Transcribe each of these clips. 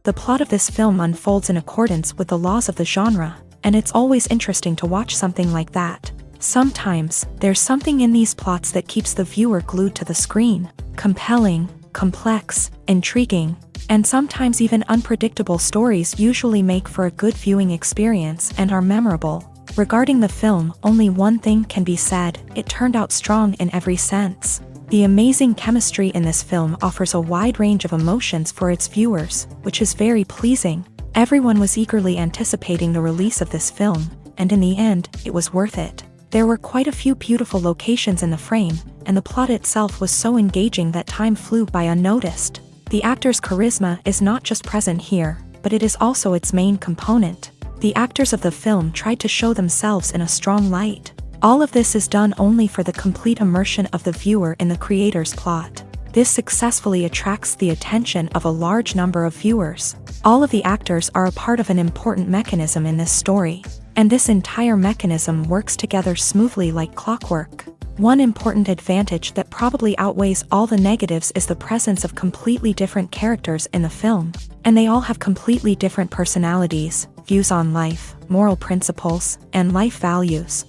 The plot of this film unfolds in accordance with the laws of the genre, and it's always interesting to watch something like that. Sometimes, there's something in these plots that keeps the viewer glued to the screen. Compelling, complex, intriguing, and sometimes even unpredictable stories usually make for a good viewing experience and are memorable. Regarding the film, only one thing can be said: it turned out strong in every sense. The amazing chemistry in this film offers a wide range of emotions for its viewers, which is very pleasing. Everyone was eagerly anticipating the release of this film, and in the end, it was worth it. There were quite a few beautiful locations in the frame, and the plot itself was so engaging that time flew by unnoticed. The actor's charisma is not just present here, but it is also its main component. The actors of the film tried to show themselves in a strong light. All of this is done only for the complete immersion of the viewer in the creator's plot. This successfully attracts the attention of a large number of viewers. All of the actors are a part of an important mechanism in this story, and this entire mechanism works together smoothly like clockwork. One important advantage that probably outweighs all the negatives is the presence of completely different characters in the film, and they all have completely different personalities, views on life, moral principles, and life values.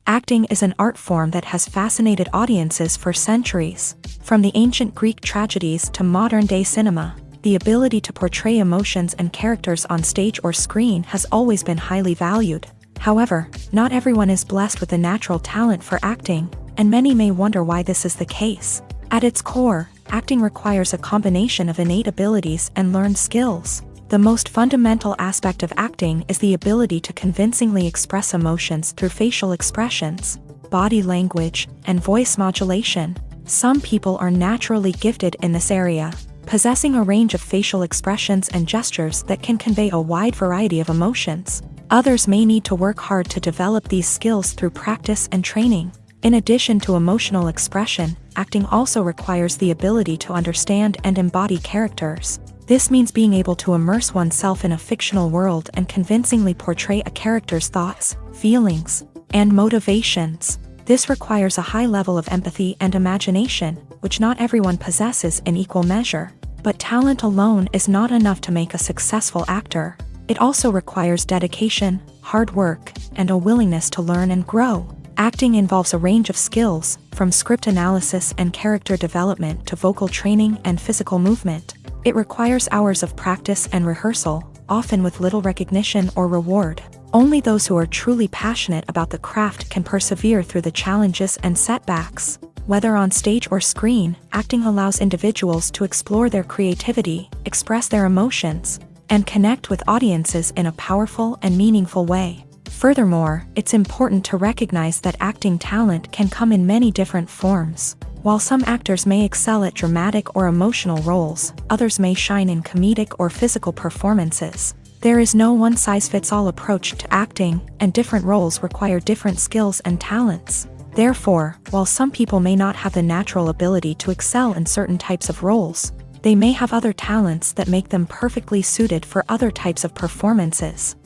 Acting is an art form that has fascinated audiences for centuries. From the ancient Greek tragedies to modern-day cinema, the ability to portray emotions and characters on stage or screen has always been highly valued. However, not everyone is blessed with the natural talent for acting, and many may wonder why this is the case. At its core, acting requires a combination of innate abilities and learned skills. The most fundamental aspect of acting is the ability to convincingly express emotions through facial expressions, body language, and voice modulation. Some people are naturally gifted in this area, possessing a range of facial expressions and gestures that can convey a wide variety of emotions. Others may need to work hard to develop these skills through practice and training. In addition to emotional expression, acting also requires the ability to understand and embody characters. This means being able to immerse oneself in a fictional world and convincingly portray a character's thoughts, feelings, and motivations. This requires a high level of empathy and imagination, which not everyone possesses in equal measure. But talent alone is not enough to make a successful actor. It also requires dedication, hard work, and a willingness to learn and grow. Acting involves a range of skills, from script analysis and character development to vocal training and physical movement. It requires hours of practice and rehearsal, often with little recognition or reward. Only those who are truly passionate about the craft can persevere through the challenges and setbacks. Whether on stage or screen, acting allows individuals to explore their creativity, express their emotions, and connect with audiences in a powerful and meaningful way. Furthermore, it's important to recognize that acting talent can come in many different forms. While some actors may excel at dramatic or emotional roles, others may shine in comedic or physical performances. There is no one-size-fits-all approach to acting, and different roles require different skills and talents. Therefore, while some people may not have the natural ability to excel in certain types of roles, they may have other talents that make them perfectly suited for other types of performances.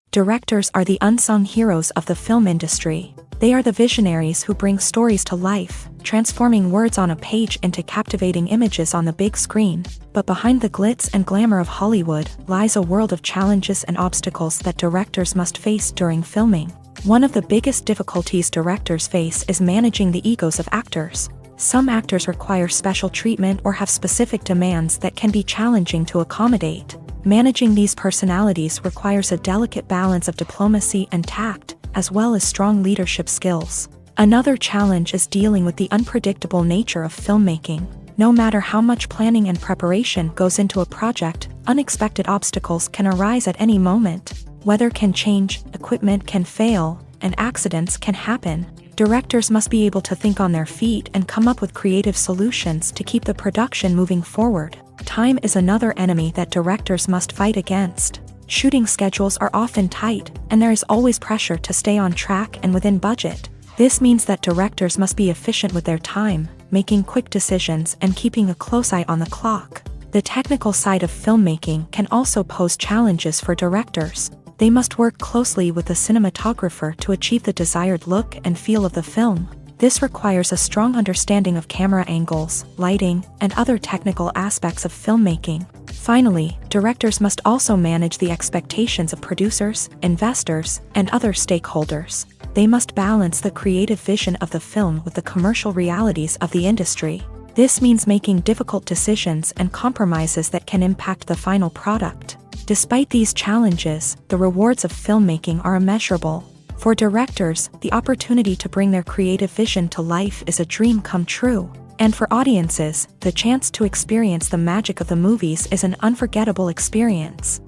Directors are the unsung heroes of the film industry. They are the visionaries who bring stories to life, transforming words on a page into captivating images on the big screen. But behind the glitz and glamour of Hollywood lies a world of challenges and obstacles that directors must face during filming. One of the biggest difficulties directors face is managing the egos of actors. Some actors require special treatment or have specific demands that can be challenging to accommodate. Managing these personalities requires a delicate balance of diplomacy and tact, as well as strong leadership skills. Another challenge is dealing with the unpredictable nature of filmmaking. No matter how much planning and preparation goes into a project, unexpected obstacles can arise at any moment. Weather can change, equipment can fail, and accidents can happen. Directors must be able to think on their feet and come up with creative solutions to keep the production moving forward. Time is another enemy that directors must fight against. Shooting schedules are often tight, and there is always pressure to stay on track and within budget. This means that directors must be efficient with their time, making quick decisions and keeping a close eye on the clock. The technical side of filmmaking can also pose challenges for directors. They must work closely with the cinematographer to achieve the desired look and feel of the film. This requires a strong understanding of camera angles, lighting, and other technical aspects of filmmaking. Finally, directors must also manage the expectations of producers, investors, and other stakeholders. They must balance the creative vision of the film with the commercial realities of the industry. This means making difficult decisions and compromises that can impact the final product. Despite these challenges, the rewards of filmmaking are immeasurable. For directors, the opportunity to bring their creative vision to life is a dream come true. And for audiences, the chance to experience the magic of the movies is an unforgettable experience.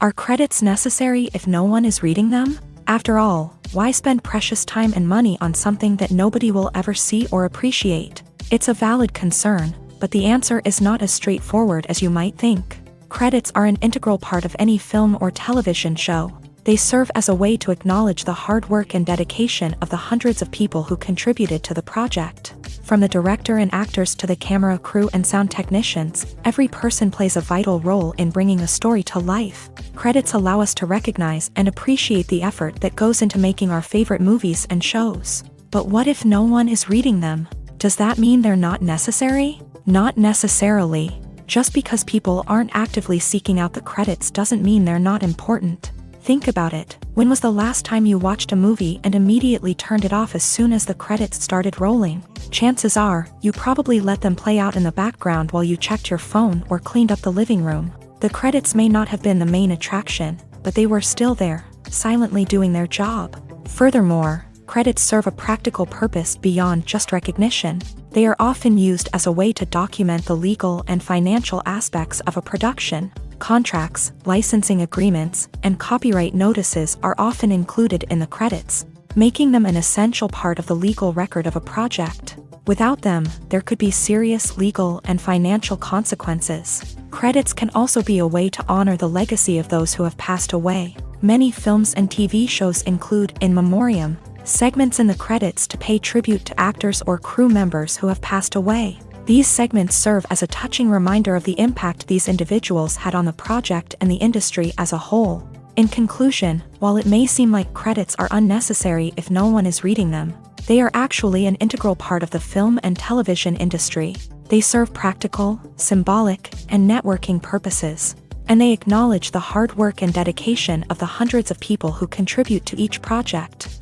Are credits necessary if no one is reading them? After all, why spend precious time and money on something that nobody will ever see or appreciate? It's a valid concern, but the answer is not as straightforward as you might think. Credits are an integral part of any film or television show. They serve as a way to acknowledge the hard work and dedication of the hundreds of people who contributed to the project. From the director and actors to the camera crew and sound technicians, every person plays a vital role in bringing a story to life. Credits allow us to recognize and appreciate the effort that goes into making our favorite movies and shows. But what if no one is reading them? Does that mean they're not necessary? Not necessarily. Just because people aren't actively seeking out the credits doesn't mean they're not important. Think about it. When was the last time you watched a movie and immediately turned it off as soon as the credits started rolling? Chances are, you probably let them play out in the background while you checked your phone or cleaned up the living room. The credits may not have been the main attraction, but they were still there, silently doing their job. Furthermore, credits serve a practical purpose beyond just recognition. They are often used as a way to document the legal and financial aspects of a production. Contracts, licensing agreements, and copyright notices are often included in the credits, making them an essential part of the legal record of a project. Without them, there could be serious legal and financial consequences. Credits can also be a way to honor the legacy of those who have passed away. Many films and TV shows include in memoriam segments in the credits to pay tribute to actors or crew members who have passed away. These segments serve as a touching reminder of the impact these individuals had on the project and the industry as a whole. In conclusion, while it may seem like credits are unnecessary if no one is reading them, they are actually an integral part of the film and television industry. They serve practical, symbolic, and networking purposes, and they acknowledge the hard work and dedication of the hundreds of people who contribute to each project.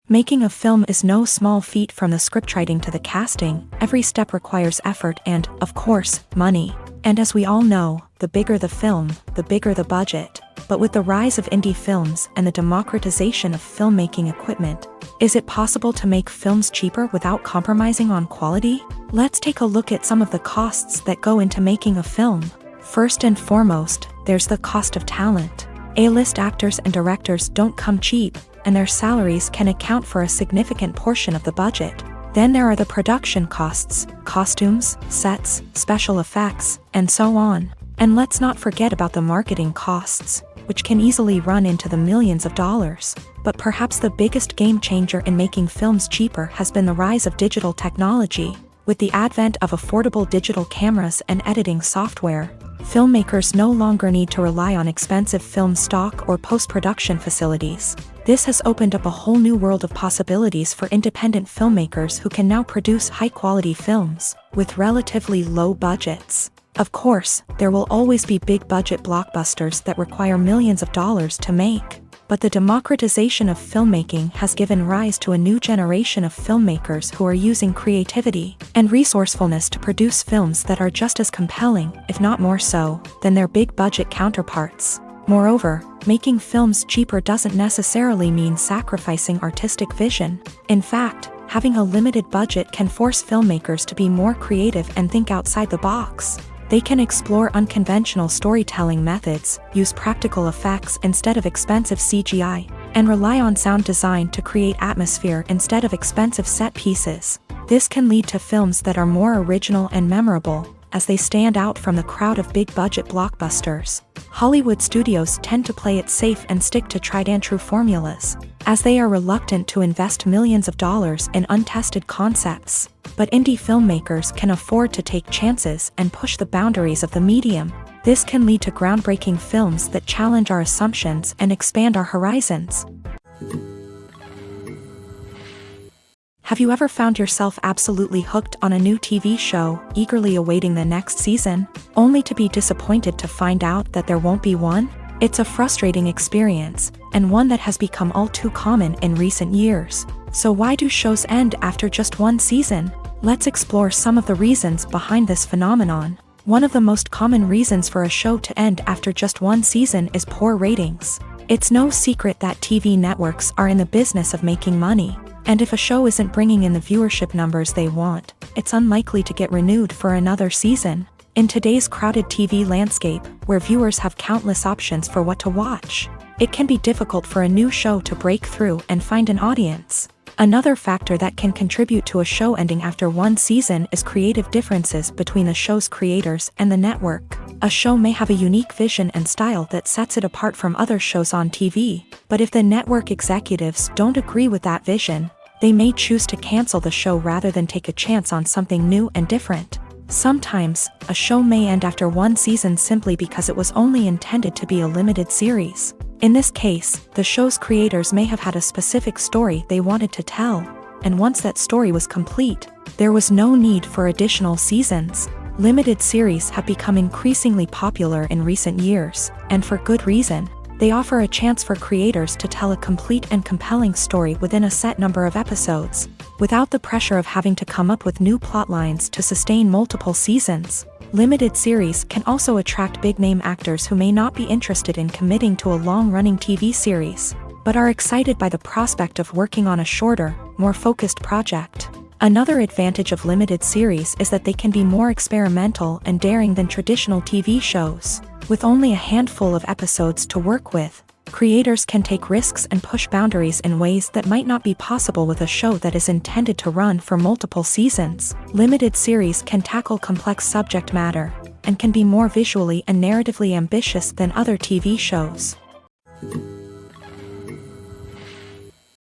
Making a film is no small feat. From the scriptwriting to the casting, every step requires effort and, of course, money. And as we all know, the bigger the film, the bigger the budget. But with the rise of indie films and the democratization of filmmaking equipment, is it possible to make films cheaper without compromising on quality? Let's take a look at some of the costs that go into making a film. First and foremost, there's the cost of talent. A-list actors and directors don't come cheap, and their salaries can account for a significant portion of the budget. Then there are the production costs, costumes, sets, special effects, and so on. And let's not forget about the marketing costs, which can easily run into the millions of dollars. But perhaps the biggest game changer in making films cheaper has been the rise of digital technology. With the advent of affordable digital cameras and editing software, filmmakers no longer need to rely on expensive film stock or post-production facilities. This has opened up a whole new world of possibilities for independent filmmakers who can now produce high-quality films with relatively low budgets. Of course, there will always be big-budget blockbusters that require millions of dollars to make. But the democratization of filmmaking has given rise to a new generation of filmmakers who are using creativity and resourcefulness to produce films that are just as compelling, if not more so, than their big-budget counterparts. Moreover, making films cheaper doesn't necessarily mean sacrificing artistic vision. In fact, having a limited budget can force filmmakers to be more creative and think outside the box. They can explore unconventional storytelling methods, use practical effects instead of expensive CGI, and rely on sound design to create atmosphere instead of expensive set pieces. This can lead to films that are more original and memorable, as they stand out from the crowd of big-budget blockbusters. Hollywood studios tend to play it safe and stick to tried-and-true formulas, as they are reluctant to invest millions of dollars in untested concepts. But indie filmmakers can afford to take chances and push the boundaries of the medium. This can lead to groundbreaking films that challenge our assumptions and expand our horizons. Have you ever found yourself absolutely hooked on a new TV show, eagerly awaiting the next season, only to be disappointed to find out that there won't be one? It's a frustrating experience, and one that has become all too common in recent years. So why do shows end after just one season? Let's explore some of the reasons behind this phenomenon. One of the most common reasons for a show to end after just one season is poor ratings. It's no secret that TV networks are in the business of making money, and if a show isn't bringing in the viewership numbers they want, it's unlikely to get renewed for another season. In today's crowded TV landscape, where viewers have countless options for what to watch, it can be difficult for a new show to break through and find an audience. Another factor that can contribute to a show ending after one season is creative differences between the show's creators and the network. A show may have a unique vision and style that sets it apart from other shows on TV, but if the network executives don't agree with that vision, they may choose to cancel the show rather than take a chance on something new and different. Sometimes, a show may end after one season simply because it was only intended to be a limited series. In this case, the show's creators may have had a specific story they wanted to tell, and once that story was complete, there was no need for additional seasons. Limited series have become increasingly popular in recent years, and for good reason. They offer a chance for creators to tell a complete and compelling story within a set number of episodes, without the pressure of having to come up with new plotlines to sustain multiple seasons. Limited series can also attract big-name actors who may not be interested in committing to a long-running TV series, but are excited by the prospect of working on a shorter, more focused project. Another advantage of limited series is that they can be more experimental and daring than traditional TV shows. With only a handful of episodes to work with, creators can take risks and push boundaries in ways that might not be possible with a show that is intended to run for multiple seasons. Limited series can tackle complex subject matter, and can be more visually and narratively ambitious than other TV shows.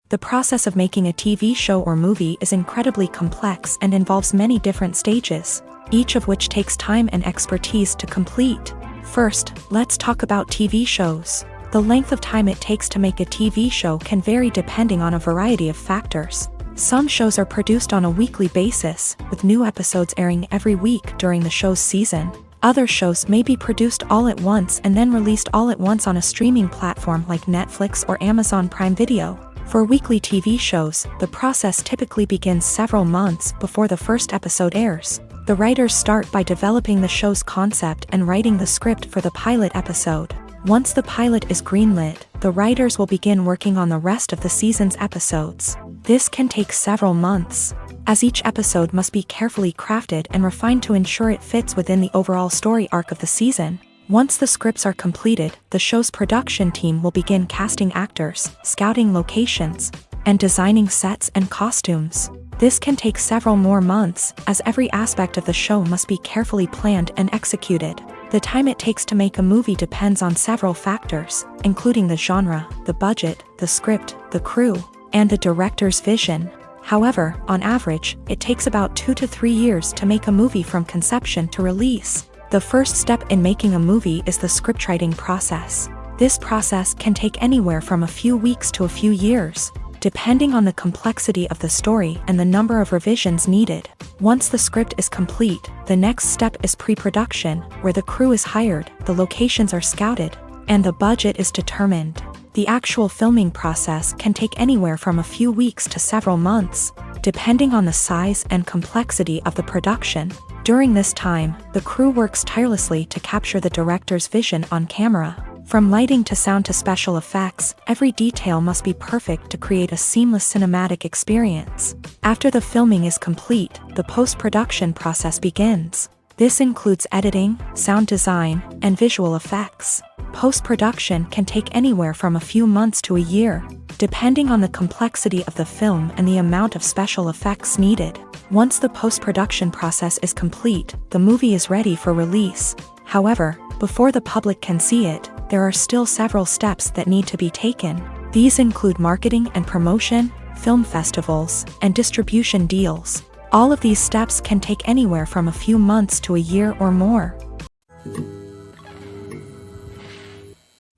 The process of making a TV show or movie is incredibly complex and involves many different stages, each of which takes time and expertise to complete. First, let's talk about TV shows. The length of time it takes to make a TV show can vary depending on a variety of factors. Some shows are produced on a weekly basis, with new episodes airing every week during the show's season. Other shows may be produced all at once and then released all at once on a streaming platform like Netflix or Amazon Prime Video. For weekly TV shows, the process typically begins several months before the first episode airs. The writers start by developing the show's concept and writing the script for the pilot episode. Once the pilot is greenlit, the writers will begin working on the rest of the season's episodes. This can take several months, as each episode must be carefully crafted and refined to ensure it fits within the overall story arc of the season. Once the scripts are completed, the show's production team will begin casting actors, scouting locations, and designing sets and costumes. This can take several more months, as every aspect of the show must be carefully planned and executed. The time it takes to make a movie depends on several factors, including the genre, the budget, the script, the crew, and the director's vision. However, on average, it takes about 2 to 3 years to make a movie from conception to release. The first step in making a movie is the scriptwriting process. This process can take anywhere from a few weeks to a few years, depending on the complexity of the story and the number of revisions needed. Once the script is complete, the next step is pre-production, where the crew is hired, the locations are scouted, and the budget is determined. The actual filming process can take anywhere from a few weeks to several months, depending on the size and complexity of the production. During this time, the crew works tirelessly to capture the director's vision on camera. From lighting to sound to special effects, every detail must be perfect to create a seamless cinematic experience. After the filming is complete, the post-production process begins. This includes editing, sound design, and visual effects. Post-production can take anywhere from a few months to a year, depending on the complexity of the film and the amount of special effects needed. Once the post-production process is complete, the movie is ready for release. However, before the public can see it, there are still several steps that need to be taken. These include marketing and promotion, film festivals, and distribution deals. All of these steps can take anywhere from a few months to a year or more.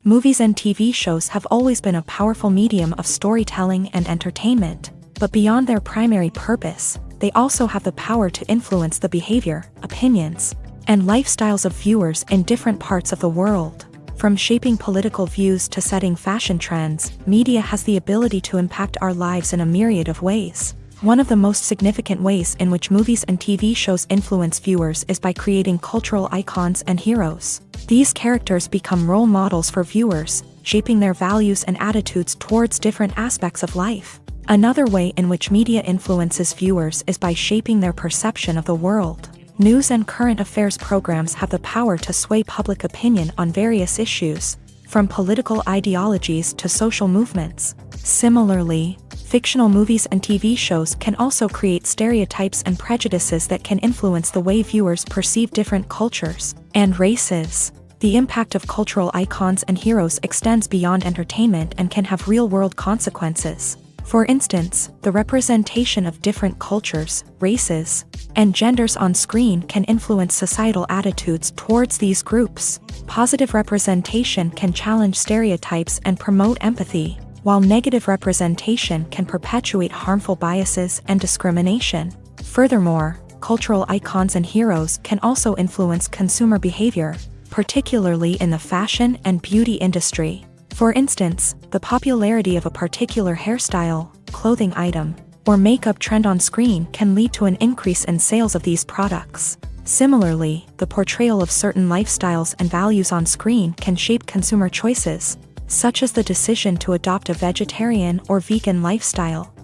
Movies and TV shows have always been a powerful medium of storytelling and entertainment, but beyond their primary purpose, they also have the power to influence the behavior, opinions, and lifestyles of viewers in different parts of the world. From shaping political views to setting fashion trends, media has the ability to impact our lives in a myriad of ways. One of the most significant ways in which movies and TV shows influence viewers is by creating cultural icons and heroes. These characters become role models for viewers, shaping their values and attitudes towards different aspects of life. Another way in which media influences viewers is by shaping their perception of the world. News and current affairs programs have the power to sway public opinion on various issues, from political ideologies to social movements. Similarly, fictional movies and TV shows can also create stereotypes and prejudices that can influence the way viewers perceive different cultures and races. The impact of cultural icons and heroes extends beyond entertainment and can have real-world consequences. For instance, the representation of different cultures, races, and genders on screen can influence societal attitudes towards these groups. Positive representation can challenge stereotypes and promote empathy, while negative representation can perpetuate harmful biases and discrimination. Furthermore, cultural icons and heroes can also influence consumer behavior, particularly in the fashion and beauty industry. For instance, the popularity of a particular hairstyle, clothing item, or makeup trend on screen can lead to an increase in sales of these products. Similarly, the portrayal of certain lifestyles and values on screen can shape consumer choices, such as the decision to adopt a vegetarian or vegan lifestyle.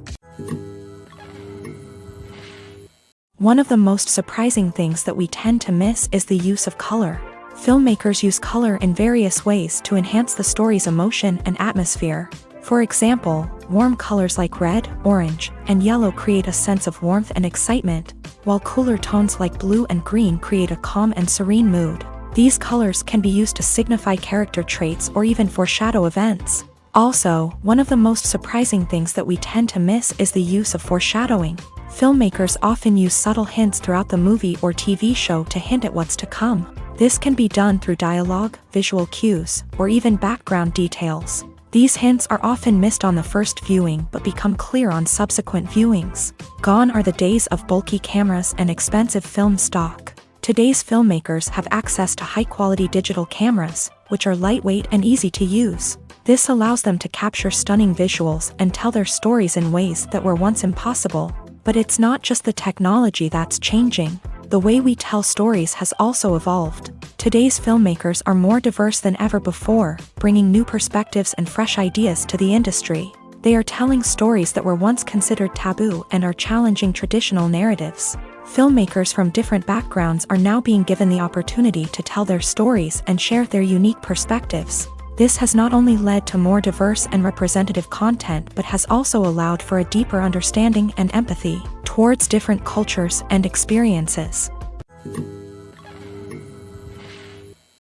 One of the most surprising things that we tend to miss is the use of color. Filmmakers use color in various ways to enhance the story's emotion and atmosphere. For example, warm colors like red, orange, and yellow create a sense of warmth and excitement, while cooler tones like blue and green create a calm and serene mood. These colors can be used to signify character traits or even foreshadow events. Also, one of the most surprising things that we tend to miss is the use of foreshadowing. Filmmakers often use subtle hints throughout the movie or TV show to hint at what's to come. This can be done through dialogue, visual cues, or even background details. These hints are often missed on the first viewing but become clear on subsequent viewings. Gone are the days of bulky cameras and expensive film stock. Today's filmmakers have access to high-quality digital cameras, which are lightweight and easy to use. This allows them to capture stunning visuals and tell their stories in ways that were once impossible. But it's not just the technology that's changing. The way we tell stories has also evolved. Today's filmmakers are more diverse than ever before, bringing new perspectives and fresh ideas to the industry. They are telling stories that were once considered taboo and are challenging traditional narratives. Filmmakers from different backgrounds are now being given the opportunity to tell their stories and share their unique perspectives. This has not only led to more diverse and representative content but has also allowed for a deeper understanding and empathy towards different cultures and experiences.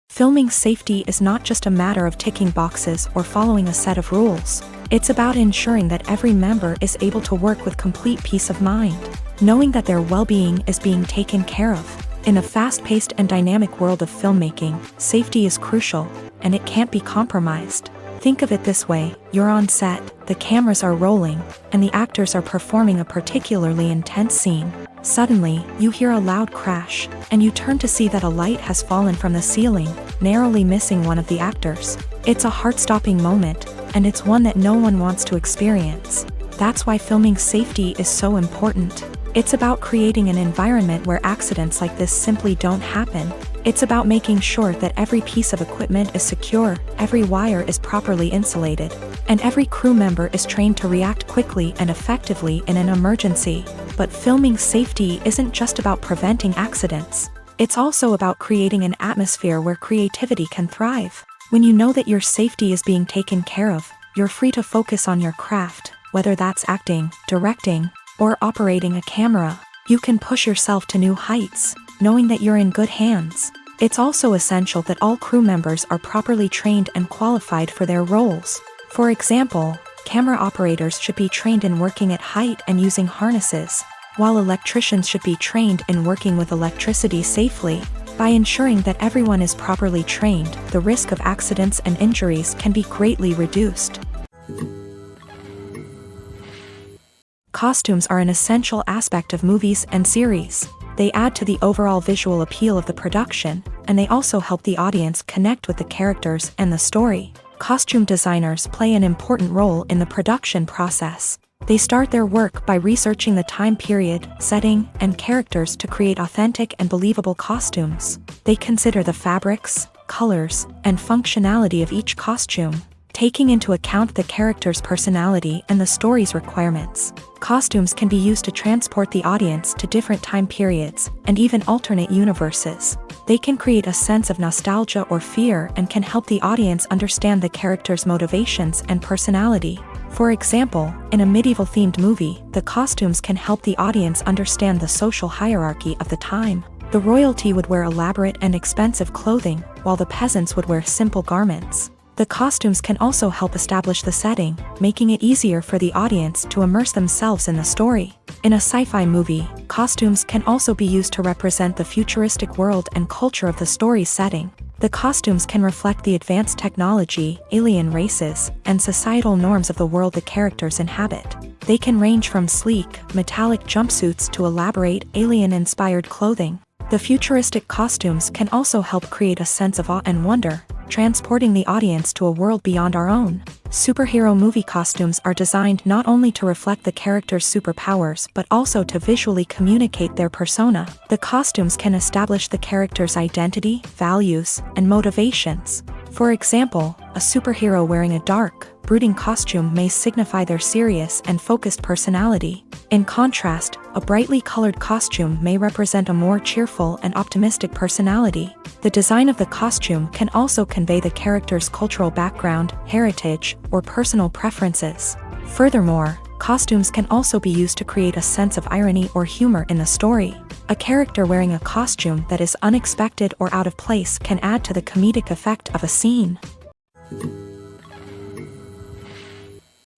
Filming safety is not just a matter of ticking boxes or following a set of rules. It's about ensuring that every member is able to work with complete peace of mind, knowing that their well-being is being taken care of. In a fast-paced and dynamic world of filmmaking, safety is crucial, and it can't be compromised. Think of it this way: you're on set, the cameras are rolling, and the actors are performing a particularly intense scene. Suddenly, you hear a loud crash, and you turn to see that a light has fallen from the ceiling, narrowly missing one of the actors. It's a heart-stopping moment, and it's one that no one wants to experience. That's why filming safety is so important. It's about creating an environment where accidents like this simply don't happen. It's about making sure that every piece of equipment is secure, every wire is properly insulated, and every crew member is trained to react quickly and effectively in an emergency. But filming safety isn't just about preventing accidents. It's also about creating an atmosphere where creativity can thrive. When you know that your safety is being taken care of, you're free to focus on your craft, whether that's acting, directing, or operating a camera. You can push yourself to new heights, knowing that you're in good hands. It's also essential that all crew members are properly trained and qualified for their roles. For example, camera operators should be trained in working at height and using harnesses, while electricians should be trained in working with electricity safely. By ensuring that everyone is properly trained, the risk of accidents and injuries can be greatly reduced. Costumes are an essential aspect of movies and series. They add to the overall visual appeal of the production, and they also help the audience connect with the characters and the story. Costume designers play an important role in the production process. They start their work by researching the time period, setting, and characters to create authentic and believable costumes. They consider the fabrics, colors, and functionality of each costume, taking into account the character's personality and the story's requirements. Costumes can be used to transport the audience to different time periods and even alternate universes. They can create a sense of nostalgia or fear and can help the audience understand the character's motivations and personality. For example, in a medieval-themed movie, the costumes can help the audience understand the social hierarchy of the time. The royalty would wear elaborate and expensive clothing, while the peasants would wear simple garments. The costumes can also help establish the setting, making it easier for the audience to immerse themselves in the story. In a sci-fi movie, costumes can also be used to represent the futuristic world and culture of the story's setting. The costumes can reflect the advanced technology, alien races, and societal norms of the world the characters inhabit. They can range from sleek, metallic jumpsuits to elaborate, alien-inspired clothing. The futuristic costumes can also help create a sense of awe and wonder, transporting the audience to a world beyond our own. Superhero movie costumes are designed not only to reflect the character's superpowers but also to visually communicate their persona. The costumes can establish the character's identity, values, and motivations. For example, a superhero wearing a dark, brooding costume may signify their serious and focused personality. In contrast, a brightly colored costume may represent a more cheerful and optimistic personality. The design of the costume can also convey the character's cultural background, heritage, or personal preferences. Furthermore, costumes can also be used to create a sense of irony or humor in the story. A character wearing a costume that is unexpected or out of place can add to the comedic effect of a scene.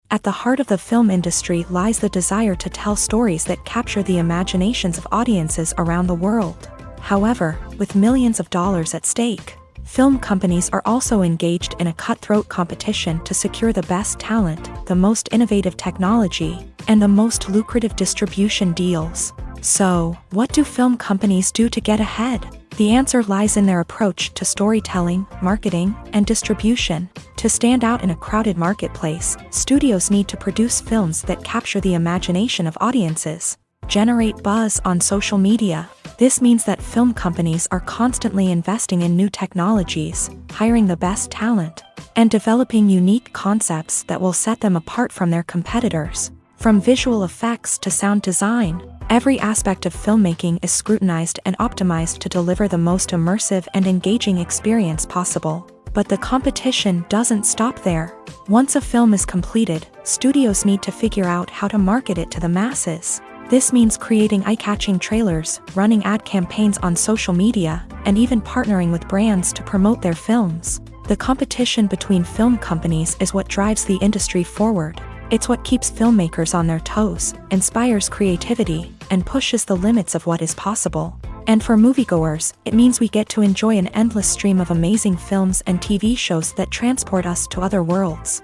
At the heart of the film industry lies the desire to tell stories that capture the imaginations of audiences around the world. However, with millions of dollars at stake, film companies are also engaged in a cutthroat competition to secure the best talent, the most innovative technology, and the most lucrative distribution deals. So, what do film companies do to get ahead? The answer lies in their approach to storytelling, marketing, and distribution. To stand out in a crowded marketplace, studios need to produce films that capture the imagination of audiences, generate buzz on social media. This means that film companies are constantly investing in new technologies, hiring the best talent, and developing unique concepts that will set them apart from their competitors. From visual effects to sound design, every aspect of filmmaking is scrutinized and optimized to deliver the most immersive and engaging experience possible. But the competition doesn't stop there. Once a film is completed, studios need to figure out how to market it to the masses. This means creating eye-catching trailers, running ad campaigns on social media, and even partnering with brands to promote their films. The competition between film companies is what drives the industry forward. It's what keeps filmmakers on their toes, inspires creativity, and pushes the limits of what is possible. And for moviegoers, it means we get to enjoy an endless stream of amazing films and TV shows that transport us to other worlds.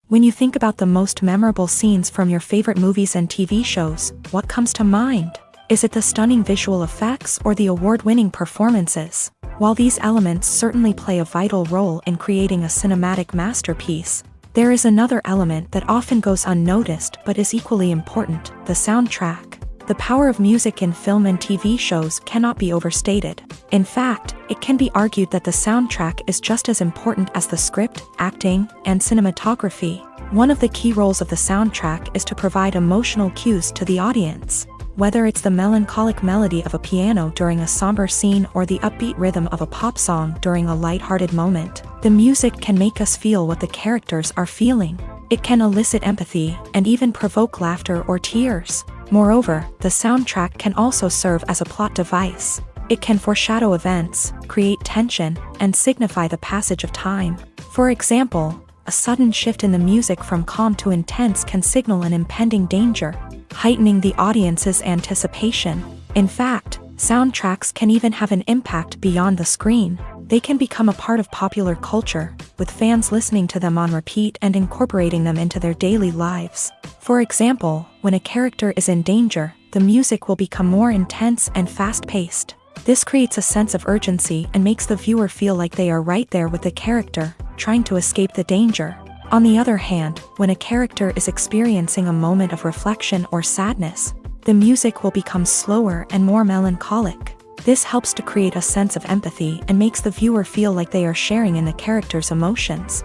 When you think about the most memorable scenes from your favorite movies and TV shows, what comes to mind? Is it the stunning visual effects or the award-winning performances? While these elements certainly play a vital role in creating a cinematic masterpiece, there is another element that often goes unnoticed but is equally important: the soundtrack. The power of music in film and TV shows cannot be overstated. In fact, it can be argued that the soundtrack is just as important as the script, acting, and cinematography. One of the key roles of the soundtrack is to provide emotional cues to the audience. Whether it's the melancholic melody of a piano during a somber scene or the upbeat rhythm of a pop song during a lighthearted moment, the music can make us feel what the characters are feeling. It can elicit empathy and even provoke laughter or tears. Moreover, the soundtrack can also serve as a plot device. It can foreshadow events, create tension, and signify the passage of time. For example, a sudden shift in the music from calm to intense can signal an impending danger, heightening the audience's anticipation. In fact, soundtracks can even have an impact beyond the screen. They can become a part of popular culture, with fans listening to them on repeat and incorporating them into their daily lives. For example, when a character is in danger, the music will become more intense and fast-paced. This creates a sense of urgency and makes the viewer feel like they are right there with the character, trying to escape the danger. On the other hand, when a character is experiencing a moment of reflection or sadness, the music will become slower and more melancholic. This helps to create a sense of empathy and makes the viewer feel like they are sharing in the character's emotions.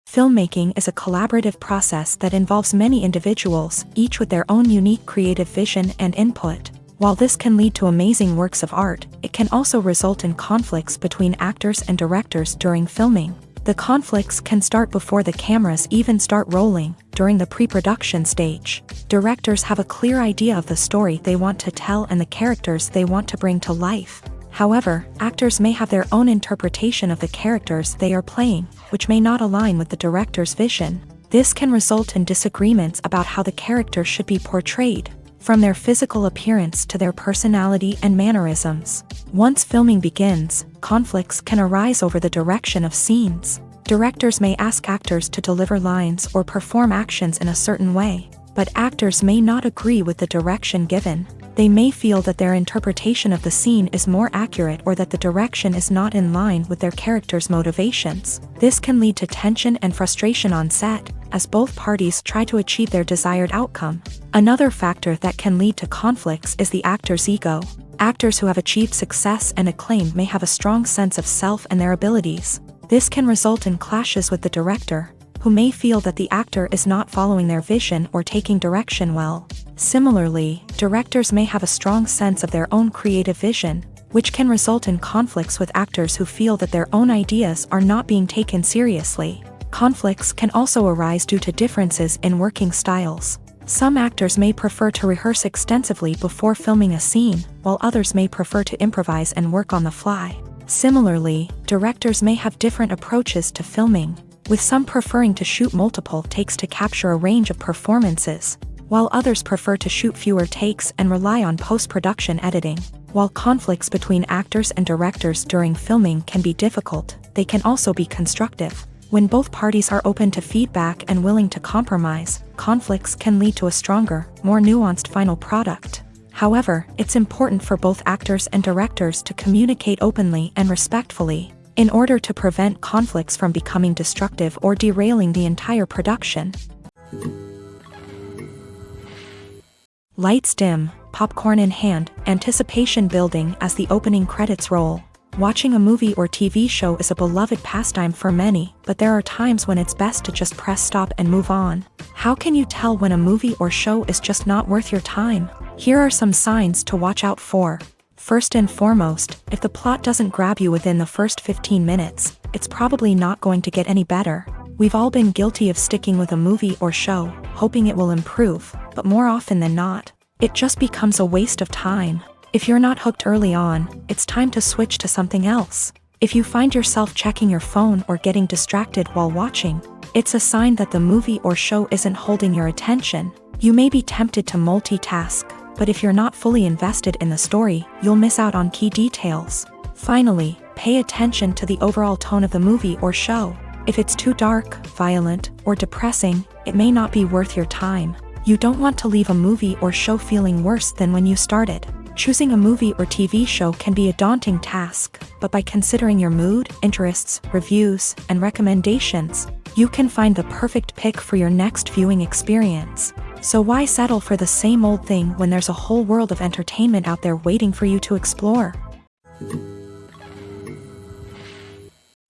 Filmmaking is a collaborative process that involves many individuals, each with their own unique creative vision and input. While this can lead to amazing works of art, it can also result in conflicts between actors and directors during filming. The conflicts can start before the cameras even start rolling, during the pre-production stage. Directors have a clear idea of the story they want to tell and the characters they want to bring to life. However, actors may have their own interpretation of the characters they are playing, which may not align with the director's vision. This can result in disagreements about how the character should be portrayed, from their physical appearance to their personality and mannerisms. Once filming begins, conflicts can arise over the direction of scenes. Directors may ask actors to deliver lines or perform actions in a certain way, but actors may not agree with the direction given. They may feel that their interpretation of the scene is more accurate or that the direction is not in line with their character's motivations. This can lead to tension and frustration on set, as both parties try to achieve their desired outcome. Another factor that can lead to conflicts is the actor's ego. Actors who have achieved success and acclaim may have a strong sense of self and their abilities. This can result in clashes with the director, who may feel that the actor is not following their vision or taking direction well. Similarly, directors may have a strong sense of their own creative vision, which can result in conflicts with actors who feel that their own ideas are not being taken seriously. Conflicts can also arise due to differences in working styles. Some actors may prefer to rehearse extensively before filming a scene, while others may prefer to improvise and work on the fly. Similarly, directors may have different approaches to filming, with some preferring to shoot multiple takes to capture a range of performances, while others prefer to shoot fewer takes and rely on post-production editing. While conflicts between actors and directors during filming can be difficult, they can also be constructive. When both parties are open to feedback and willing to compromise, conflicts can lead to a stronger, more nuanced final product. However, it's important for both actors and directors to communicate openly and respectfully, in order to prevent conflicts from becoming destructive or derailing the entire production. Lights dim, popcorn in hand, anticipation building as the opening credits roll. Watching a movie or TV show is a beloved pastime for many, but there are times when it's best to just press stop and move on. How can you tell when a movie or show is just not worth your time? Here are some signs to watch out for. First and foremost, if the plot doesn't grab you within the first 15 minutes, it's probably not going to get any better. We've all been guilty of sticking with a movie or show, hoping it will improve, but more often than not, it just becomes a waste of time. If you're not hooked early on, it's time to switch to something else. If you find yourself checking your phone or getting distracted while watching, it's a sign that the movie or show isn't holding your attention. You may be tempted to multitask, but if you're not fully invested in the story, you'll miss out on key details. Finally, pay attention to the overall tone of the movie or show. If it's too dark, violent, or depressing, it may not be worth your time. You don't want to leave a movie or show feeling worse than when you started. Choosing a movie or TV show can be a daunting task, but by considering your mood, interests, reviews, and recommendations, you can find the perfect pick for your next viewing experience. So why settle for the same old thing when there's a whole world of entertainment out there waiting for you to explore?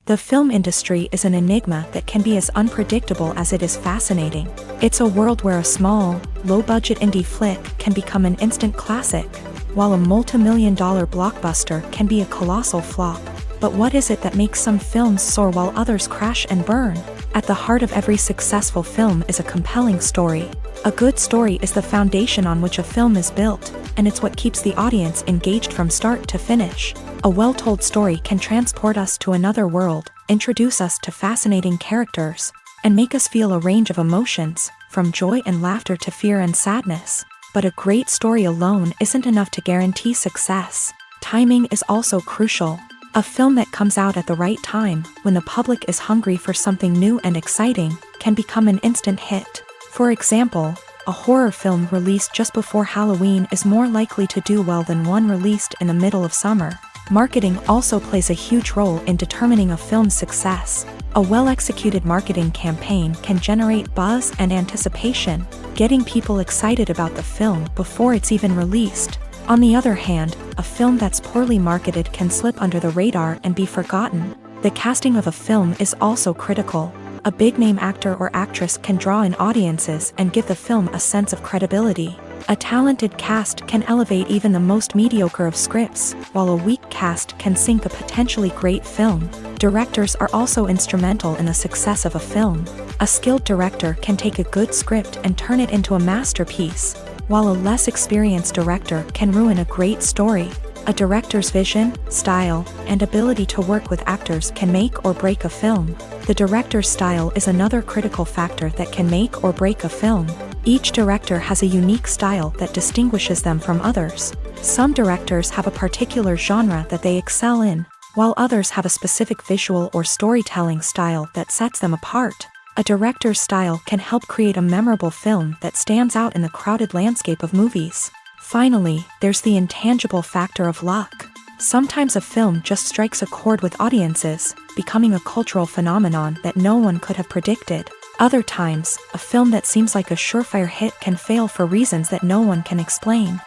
The film industry is an enigma that can be as unpredictable as it is fascinating. It's a world where a small, low-budget indie flick can become an instant classic, while a multi-million-dollar blockbuster can be a colossal flop. But what is it that makes some films soar while others crash and burn? At the heart of every successful film is a compelling story. A good story is the foundation on which a film is built, and it's what keeps the audience engaged from start to finish. A well-told story can transport us to another world, introduce us to fascinating characters, and make us feel a range of emotions, from joy and laughter to fear and sadness. But a great story alone isn't enough to guarantee success. Timing is also crucial. A film that comes out at the right time, when the public is hungry for something new and exciting, can become an instant hit. For example, a horror film released just before Halloween is more likely to do well than one released in the middle of summer. Marketing also plays a huge role in determining a film's success. A well-executed marketing campaign can generate buzz and anticipation, getting people excited about the film before it's even released. On the other hand, a film that's poorly marketed can slip under the radar and be forgotten. The casting of a film is also critical. A big-name actor or actress can draw in audiences and give the film a sense of credibility. A talented cast can elevate even the most mediocre of scripts, while a weak cast can sink a potentially great film. Directors are also instrumental in the success of a film. A skilled director can take a good script and turn it into a masterpiece, while a less experienced director can ruin a great story. A director's vision, style, and ability to work with actors can make or break a film. The director's style is another critical factor that can make or break a film. Each director has a unique style that distinguishes them from others. Some directors have a particular genre that they excel in, while others have a specific visual or storytelling style that sets them apart. A director's style can help create a memorable film that stands out in the crowded landscape of movies. Finally, there's the intangible factor of luck. Sometimes a film just strikes a chord with audiences, becoming a cultural phenomenon that no one could have predicted. Other times, a film that seems like a surefire hit can fail for reasons that no one can explain.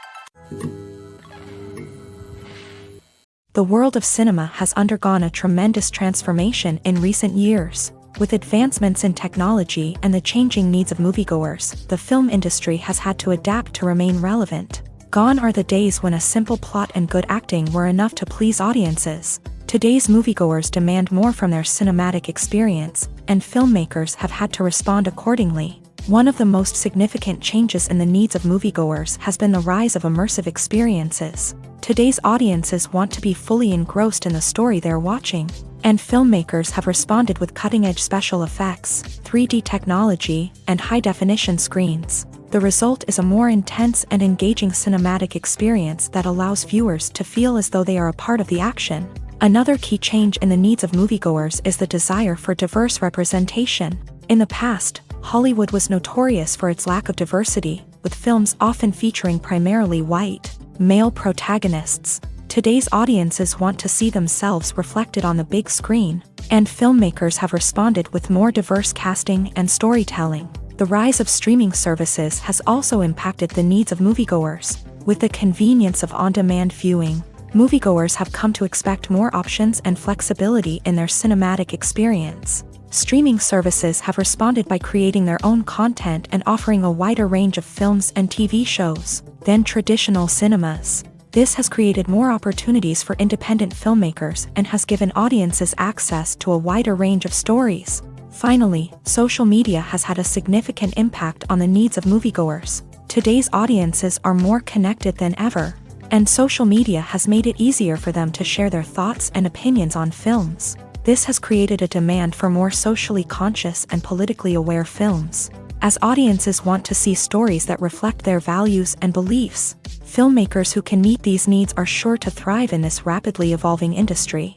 The world of cinema has undergone a tremendous transformation in recent years. With advancements in technology and the changing needs of moviegoers, the film industry has had to adapt to remain relevant. Gone are the days when a simple plot and good acting were enough to please audiences. Today's moviegoers demand more from their cinematic experience, and filmmakers have had to respond accordingly. One of the most significant changes in the needs of moviegoers has been the rise of immersive experiences. Today's audiences want to be fully engrossed in the story they're watching, and filmmakers have responded with cutting-edge special effects, 3D technology, and high-definition screens. The result is a more intense and engaging cinematic experience that allows viewers to feel as though they are a part of the action. Another key change in the needs of moviegoers is the desire for diverse representation. In the past, Hollywood was notorious for its lack of diversity, with films often featuring primarily white, male protagonists. Today's audiences want to see themselves reflected on the big screen, and filmmakers have responded with more diverse casting and storytelling. The rise of streaming services has also impacted the needs of moviegoers. With the convenience of on-demand viewing, moviegoers have come to expect more options and flexibility in their cinematic experience. Streaming services have responded by creating their own content and offering a wider range of films and TV shows than traditional cinemas. This has created more opportunities for independent filmmakers and has given audiences access to a wider range of stories. Finally, social media has had a significant impact on the needs of moviegoers. Today's audiences are more connected than ever, and social media has made it easier for them to share their thoughts and opinions on films. This has created a demand for more socially conscious and politically aware films. As audiences want to see stories that reflect their values and beliefs, filmmakers who can meet these needs are sure to thrive in this rapidly evolving industry.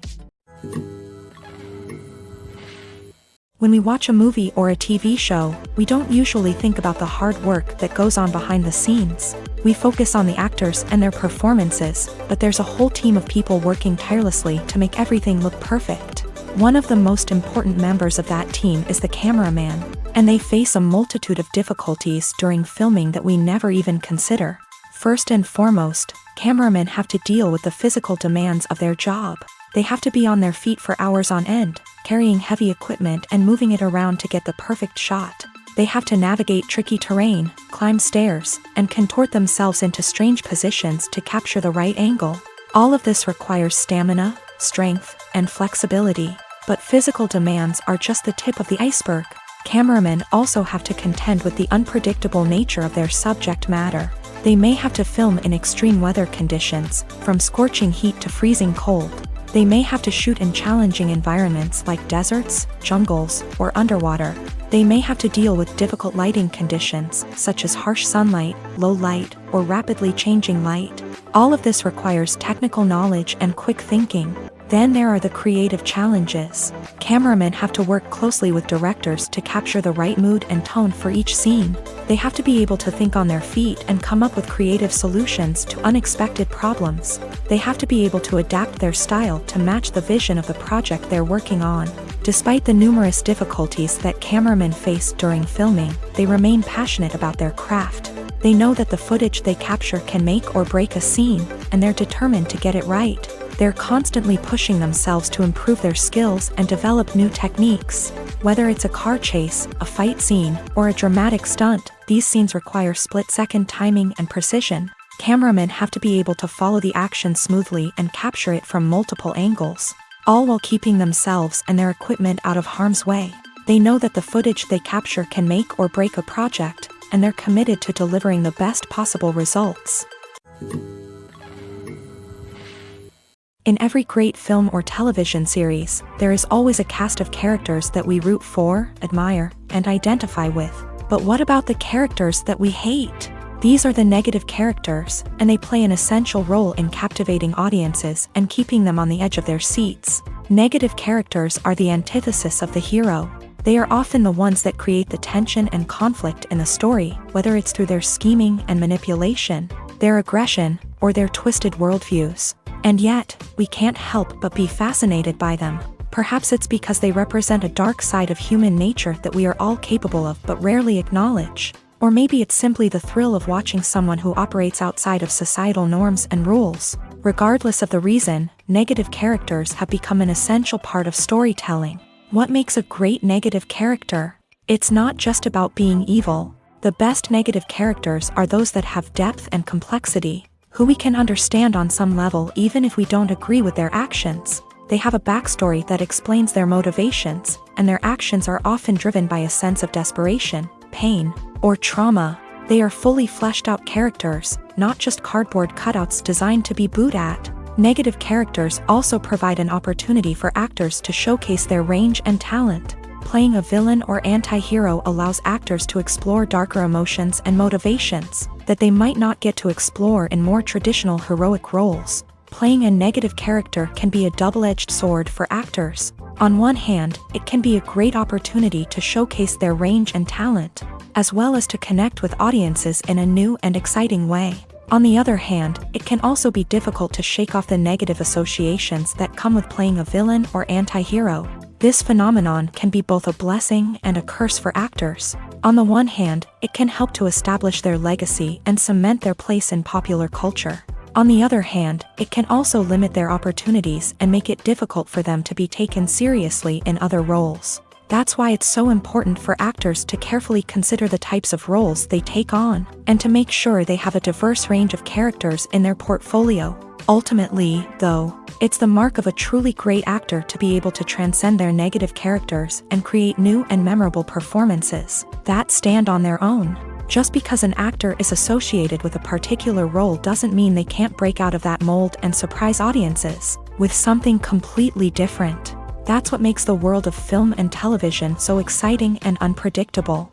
When we watch a movie or a TV show, we don't usually think about the hard work that goes on behind the scenes. We focus on the actors and their performances, but there's a whole team of people working tirelessly to make everything look perfect. One of the most important members of that team is the cameraman, and they face a multitude of difficulties during filming that we never even consider. First and foremost, cameramen have to deal with the physical demands of their job. They have to be on their feet for hours on end, carrying heavy equipment and moving it around to get the perfect shot. They have to navigate tricky terrain, climb stairs, and contort themselves into strange positions to capture the right angle. All of this requires stamina, strength, and flexibility. But physical demands are just the tip of the iceberg. Cameramen also have to contend with the unpredictable nature of their subject matter. They may have to film in extreme weather conditions, from scorching heat to freezing cold. They may have to shoot in challenging environments like deserts, jungles, or underwater. They may have to deal with difficult lighting conditions, such as harsh sunlight, low light, or rapidly changing light. All of this requires technical knowledge and quick thinking. Then there are the creative challenges. Cameramen have to work closely with directors to capture the right mood and tone for each scene. They have to be able to think on their feet and come up with creative solutions to unexpected problems. They have to be able to adapt their style to match the vision of the project they're working on. Despite the numerous difficulties that cameramen face during filming, they remain passionate about their craft. They know that the footage they capture can make or break a scene, and they're determined to get it right. They're constantly pushing themselves to improve their skills and develop new techniques. Whether it's a car chase, a fight scene, or a dramatic stunt, these scenes require split-second timing and precision. Cameramen have to be able to follow the action smoothly and capture it from multiple angles, all while keeping themselves and their equipment out of harm's way. They know that the footage they capture can make or break a project, and they're committed to delivering the best possible results. In every great film or television series, there is always a cast of characters that we root for, admire, and identify with. But what about the characters that we hate? These are the negative characters, and they play an essential role in captivating audiences and keeping them on the edge of their seats. Negative characters are the antithesis of the hero. They are often the ones that create the tension and conflict in the story, whether it's through their scheming and manipulation, their aggression, or their twisted worldviews. And yet, we can't help but be fascinated by them. Perhaps it's because they represent a dark side of human nature that we are all capable of but rarely acknowledge. Or maybe it's simply the thrill of watching someone who operates outside of societal norms and rules. Regardless of the reason, negative characters have become an essential part of storytelling. What makes a great negative character? It's not just about being evil. The best negative characters are those that have depth and complexity, who we can understand on some level even if we don't agree with their actions. They have a backstory that explains their motivations, and their actions are often driven by a sense of desperation, pain, or trauma. They are fully fleshed out characters, not just cardboard cutouts designed to be booed at. Negative characters also provide an opportunity for actors to showcase their range and talent. Playing a villain or anti-hero allows actors to explore darker emotions and motivations that they might not get to explore in more traditional heroic roles. Playing a negative character can be a double-edged sword for actors. On one hand, it can be a great opportunity to showcase their range and talent, as well as to connect with audiences in a new and exciting way. On the other hand, it can also be difficult to shake off the negative associations that come with playing a villain or anti-hero. This phenomenon can be both a blessing and a curse for actors. On the one hand, it can help to establish their legacy and cement their place in popular culture. On the other hand, it can also limit their opportunities and make it difficult for them to be taken seriously in other roles. That's why it's so important for actors to carefully consider the types of roles they take on, and to make sure they have a diverse range of characters in their portfolio. Ultimately, though, it's the mark of a truly great actor to be able to transcend their negative characters and create new and memorable performances that stand on their own. Just because an actor is associated with a particular role doesn't mean they can't break out of that mold and surprise audiences with something completely different. That's what makes the world of film and television so exciting and unpredictable.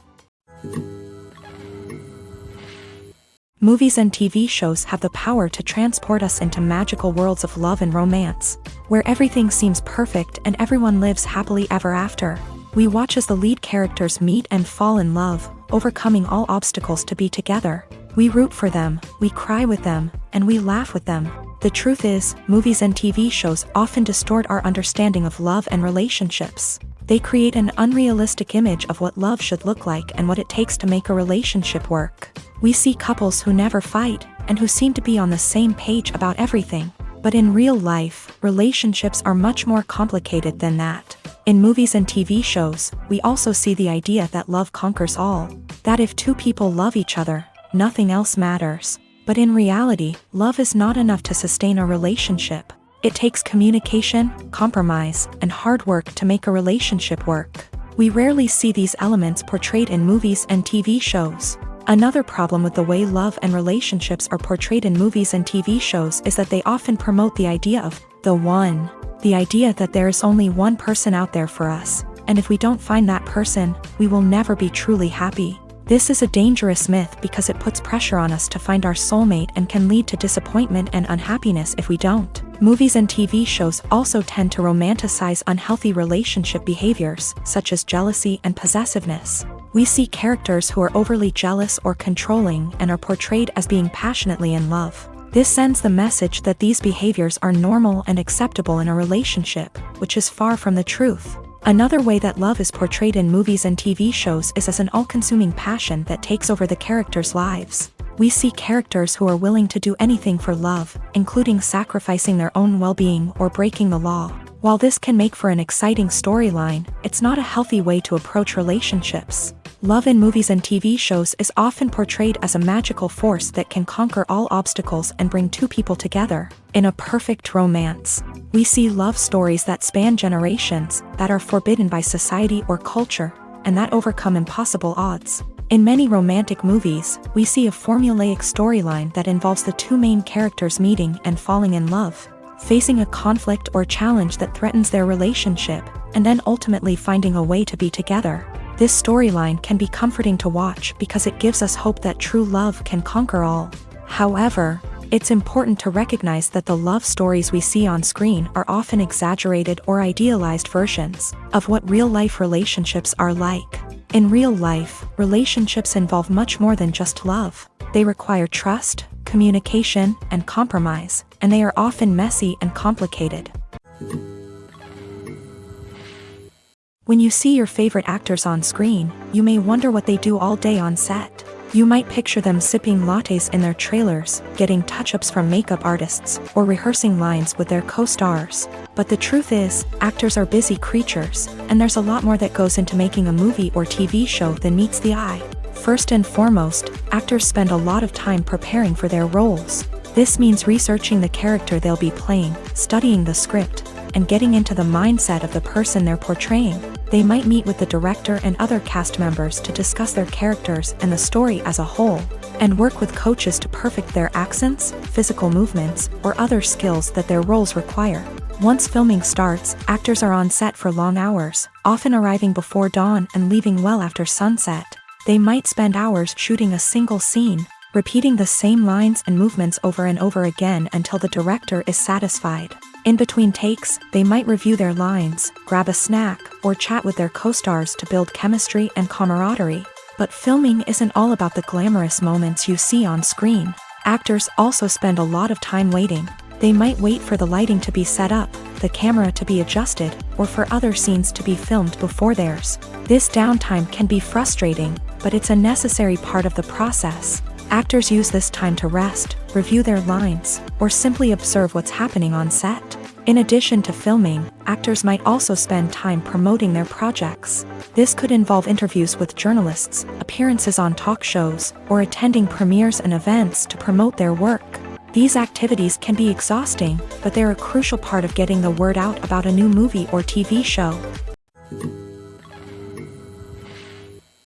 Movies and TV shows have the power to transport us into magical worlds of love and romance, where everything seems perfect and everyone lives happily ever after. We watch as the lead characters meet and fall in love, overcoming all obstacles to be together. We root for them, we cry with them, and we laugh with them. The truth is, movies and TV shows often distort our understanding of love and relationships. They create an unrealistic image of what love should look like and what it takes to make a relationship work. We see couples who never fight, and who seem to be on the same page about everything. But in real life, relationships are much more complicated than that. In movies and TV shows, we also see the idea that love conquers all. That if two people love each other, nothing else matters. But in reality, love is not enough to sustain a relationship. It takes communication, compromise, and hard work to make a relationship work. We rarely see these elements portrayed in movies and TV shows. Another problem with the way love and relationships are portrayed in movies and TV shows is that they often promote the idea of the one. The idea that there is only one person out there for us, and if we don't find that person, we will never be truly happy. This is a dangerous myth because it puts pressure on us to find our soulmate and can lead to disappointment and unhappiness if we don't. Movies and TV shows also tend to romanticize unhealthy relationship behaviors, such as jealousy and possessiveness. We see characters who are overly jealous or controlling and are portrayed as being passionately in love. This sends the message that these behaviors are normal and acceptable in a relationship, which is far from the truth. Another way that love is portrayed in movies and TV shows is as an all-consuming passion that takes over the characters' lives. We see characters who are willing to do anything for love, including sacrificing their own well-being or breaking the law. While this can make for an exciting storyline, it's not a healthy way to approach relationships. Love in movies and TV shows is often portrayed as a magical force that can conquer all obstacles and bring two people together. In a perfect romance, we see love stories that span generations, that are forbidden by society or culture, and that overcome impossible odds. In many romantic movies, we see a formulaic storyline that involves the two main characters meeting and falling in love, facing a conflict or challenge that threatens their relationship, and then ultimately finding a way to be together. This storyline can be comforting to watch because it gives us hope that true love can conquer all. However, it's important to recognize that the love stories we see on screen are often exaggerated or idealized versions of what real-life relationships are like. In real life, relationships involve much more than just love. They require trust, communication, and compromise, and they are often messy and complicated. When you see your favorite actors on screen, you may wonder what they do all day on set. You might picture them sipping lattes in their trailers, getting touch-ups from makeup artists, or rehearsing lines with their co-stars. But the truth is, actors are busy creatures, and there's a lot more that goes into making a movie or TV show than meets the eye. First and foremost, actors spend a lot of time preparing for their roles. This means researching the character they'll be playing, studying the script, and getting into the mindset of the person they're portraying. They might meet with the director and other cast members to discuss their characters and the story as a whole, and work with coaches to perfect their accents, physical movements, or other skills that their roles require. Once filming starts, actors are on set for long hours, often arriving before dawn and leaving well after sunset. They might spend hours shooting a single scene, repeating the same lines and movements over and over again until the director is satisfied. In between takes, they might review their lines, grab a snack, or chat with their co-stars to build chemistry and camaraderie. But filming isn't all about the glamorous moments you see on screen. Actors also spend a lot of time waiting. They might wait for the lighting to be set up, the camera to be adjusted, or for other scenes to be filmed before theirs. This downtime can be frustrating, but it's a necessary part of the process. Actors use this time to rest, review their lines, or simply observe what's happening on set. In addition to filming, actors might also spend time promoting their projects. This could involve interviews with journalists, appearances on talk shows, or attending premieres and events to promote their work. These activities can be exhausting, but they're a crucial part of getting the word out about a new movie or TV show.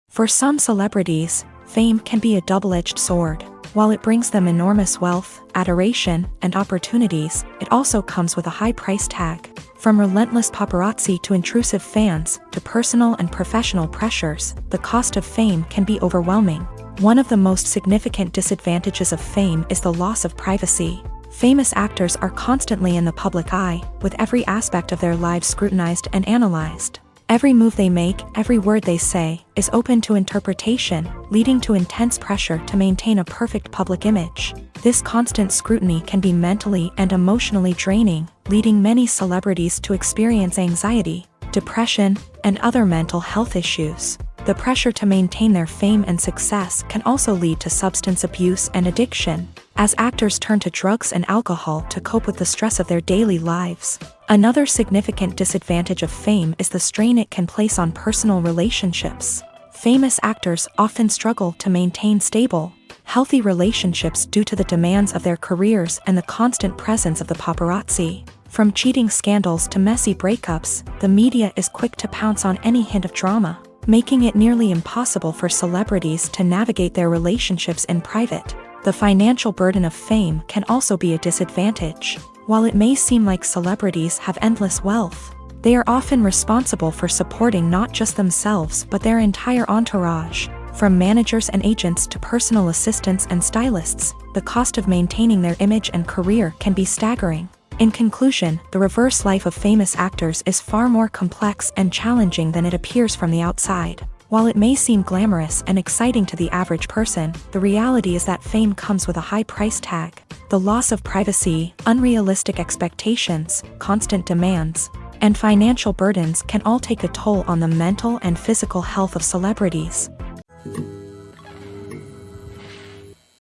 For some celebrities, fame can be a double-edged sword. While it brings them enormous wealth, adoration, and opportunities, it also comes with a high price tag. From relentless paparazzi to intrusive fans, to personal and professional pressures, the cost of fame can be overwhelming. One of the most significant disadvantages of fame is the loss of privacy. Famous actors are constantly in the public eye, with every aspect of their lives scrutinized and analyzed. Every move they make, every word they say, is open to interpretation, leading to intense pressure to maintain a perfect public image. This constant scrutiny can be mentally and emotionally draining, leading many celebrities to experience anxiety, depression, and other mental health issues. The pressure to maintain their fame and success can also lead to substance abuse and addiction, as actors turn to drugs and alcohol to cope with the stress of their daily lives. Another significant disadvantage of fame is the strain it can place on personal relationships. Famous actors often struggle to maintain stable, healthy relationships due to the demands of their careers and the constant presence of the paparazzi. From cheating scandals to messy breakups, the media is quick to pounce on any hint of drama, making it nearly impossible for celebrities to navigate their relationships in private. The financial burden of fame can also be a disadvantage. While it may seem like celebrities have endless wealth, they are often responsible for supporting not just themselves but their entire entourage. From managers and agents to personal assistants and stylists, the cost of maintaining their image and career can be staggering. In conclusion, the reverse life of famous actors is far more complex and challenging than it appears from the outside. While it may seem glamorous and exciting to the average person, the reality is that fame comes with a high price tag. The loss of privacy, unrealistic expectations, constant demands, and financial burdens can all take a toll on the mental and physical health of celebrities.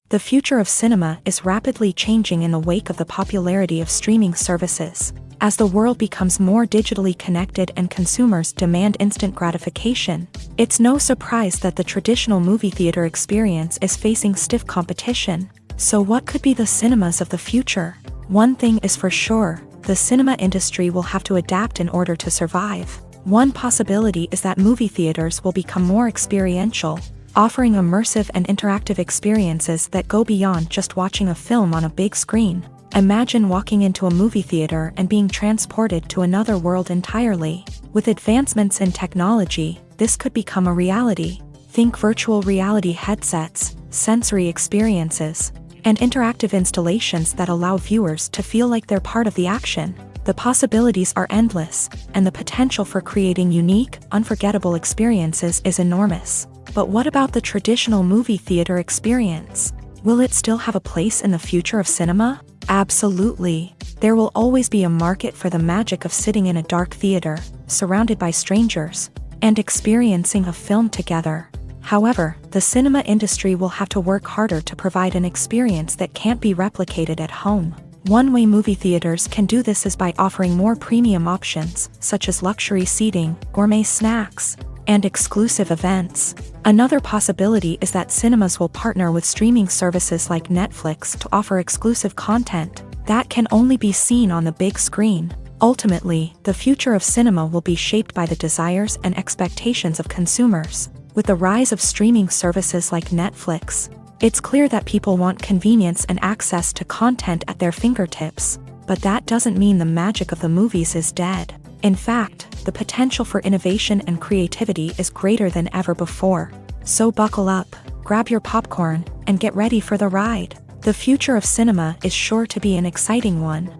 The future of cinema is rapidly changing in the wake of the popularity of streaming services. As the world becomes more digitally connected and consumers demand instant gratification, it's no surprise that the traditional movie theater experience is facing stiff competition. So what could be the cinemas of the future? One thing is for sure, the cinema industry will have to adapt in order to survive. One possibility is that movie theaters will become more experiential, offering immersive and interactive experiences that go beyond just watching a film on a big screen. Imagine walking into a movie theater and being transported to another world entirely. With advancements in technology, this could become a reality. Think virtual reality headsets, sensory experiences, and interactive installations that allow viewers to feel like they're part of the action. The possibilities are endless, and the potential for creating unique, unforgettable experiences is enormous. But what about the traditional movie theater experience? Will it still have a place in the future of cinema? Absolutely. There will always be a market for the magic of sitting in a dark theater, surrounded by strangers, and experiencing a film together. However, the cinema industry will have to work harder to provide an experience that can't be replicated at home. One way movie theaters can do this is by offering more premium options, such as luxury seating, gourmet snacks, and exclusive events. Another possibility is that cinemas will partner with streaming services like Netflix to offer exclusive content that can only be seen on the big screen. Ultimately, the future of cinema will be shaped by the desires and expectations of consumers. With the rise of streaming services like Netflix, it's clear that people want convenience and access to content at their fingertips. But that doesn't mean the magic of the movies is dead. In fact, the potential for innovation and creativity is greater than ever before. So buckle up, grab your popcorn, and get ready for the ride. The future of cinema is sure to be an exciting one.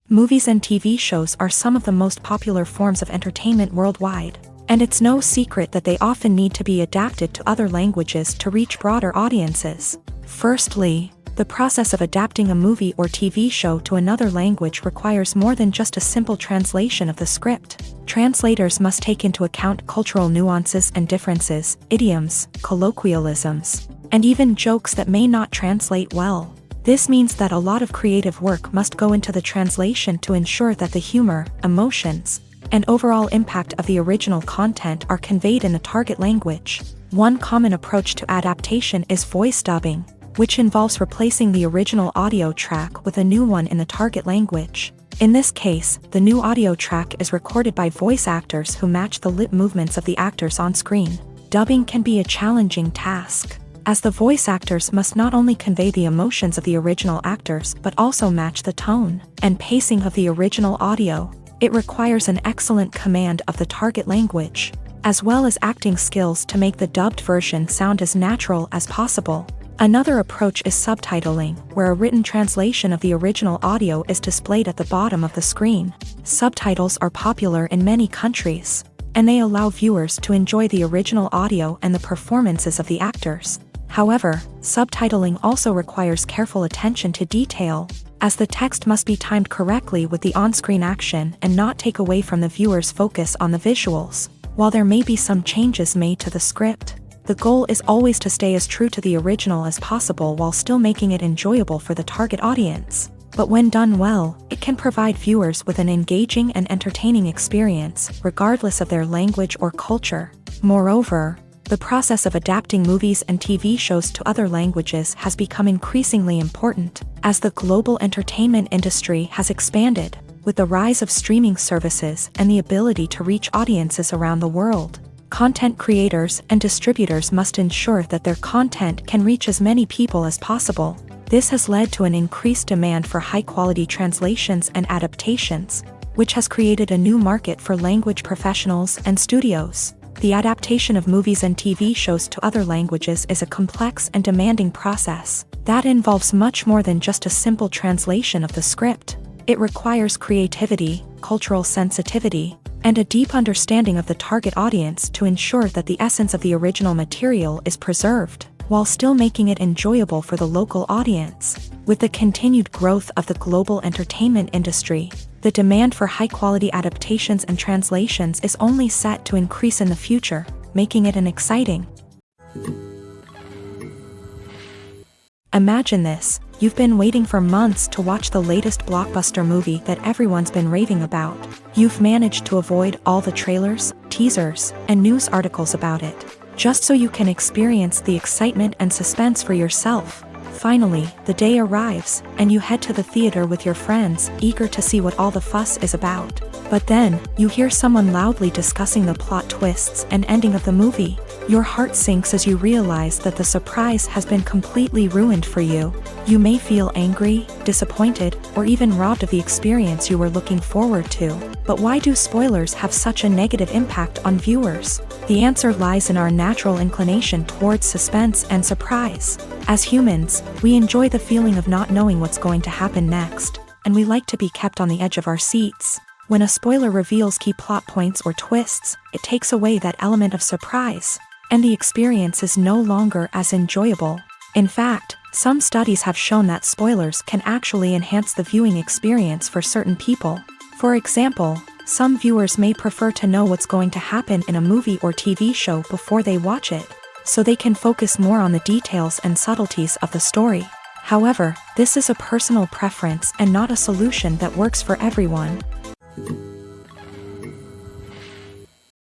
Movies and TV shows are some of the most popular forms of entertainment worldwide, and it's no secret that they often need to be adapted to other languages to reach broader audiences. Firstly, the process of adapting a movie or TV show to another language requires more than just a simple translation of the script. Translators must take into account cultural nuances and differences, idioms, colloquialisms, and even jokes that may not translate well. This means that a lot of creative work must go into the translation to ensure that the humor, emotions, and overall impact of the original content are conveyed in the target language. One common approach to adaptation is voice dubbing, which involves replacing the original audio track with a new one in the target language. In this case, the new audio track is recorded by voice actors who match the lip movements of the actors on screen. Dubbing can be a challenging task, as the voice actors must not only convey the emotions of the original actors but also match the tone and pacing of the original audio. It requires an excellent command of the target language, as well as acting skills to make the dubbed version sound as natural as possible. Another approach is subtitling, where a written translation of the original audio is displayed at the bottom of the screen. Subtitles are popular in many countries, and they allow viewers to enjoy the original audio and the performances of the actors. However, subtitling also requires careful attention to detail, as the text must be timed correctly with the on-screen action and not take away from the viewer's focus on the visuals. While there may be some changes made to the script, the goal is always to stay as true to the original as possible while still making it enjoyable for the target audience. But when done well, it can provide viewers with an engaging and entertaining experience, regardless of their language or culture. Moreover, the process of adapting movies and TV shows to other languages has become increasingly important, as the global entertainment industry has expanded, with the rise of streaming services and the ability to reach audiences around the world. Content creators and distributors must ensure that their content can reach as many people as possible. This has led to an increased demand for high-quality translations and adaptations, which has created a new market for language professionals and studios. The adaptation of movies and TV shows to other languages is a complex and demanding process that involves much more than just a simple translation of the script. It requires creativity, cultural sensitivity, and a deep understanding of the target audience to ensure that the essence of the original material is preserved, while still making it enjoyable for the local audience. With the continued growth of the global entertainment industry, the demand for high-quality adaptations and translations is only set to increase in the future, making it an exciting. Imagine this: you've been waiting for months to watch the latest blockbuster movie that everyone's been raving about. You've managed to avoid all the trailers, teasers, and news articles about it, just so you can experience the excitement and suspense for yourself. Finally, the day arrives, and you head to the theater with your friends, eager to see what all the fuss is about. But then, you hear someone loudly discussing the plot twists and ending of the movie. Your heart sinks as you realize that the surprise has been completely ruined for you. You may feel angry, disappointed, or even robbed of the experience you were looking forward to. But why do spoilers have such a negative impact on viewers? The answer lies in our natural inclination towards suspense and surprise. As humans, we enjoy the feeling of not knowing what's going to happen next, and we like to be kept on the edge of our seats. When a spoiler reveals key plot points or twists, it takes away that element of surprise, and the experience is no longer as enjoyable. In fact, some studies have shown that spoilers can actually enhance the viewing experience for certain people. For example, some viewers may prefer to know what's going to happen in a movie or TV show before they watch it, so they can focus more on the details and subtleties of the story. However, this is a personal preference and not a solution that works for everyone.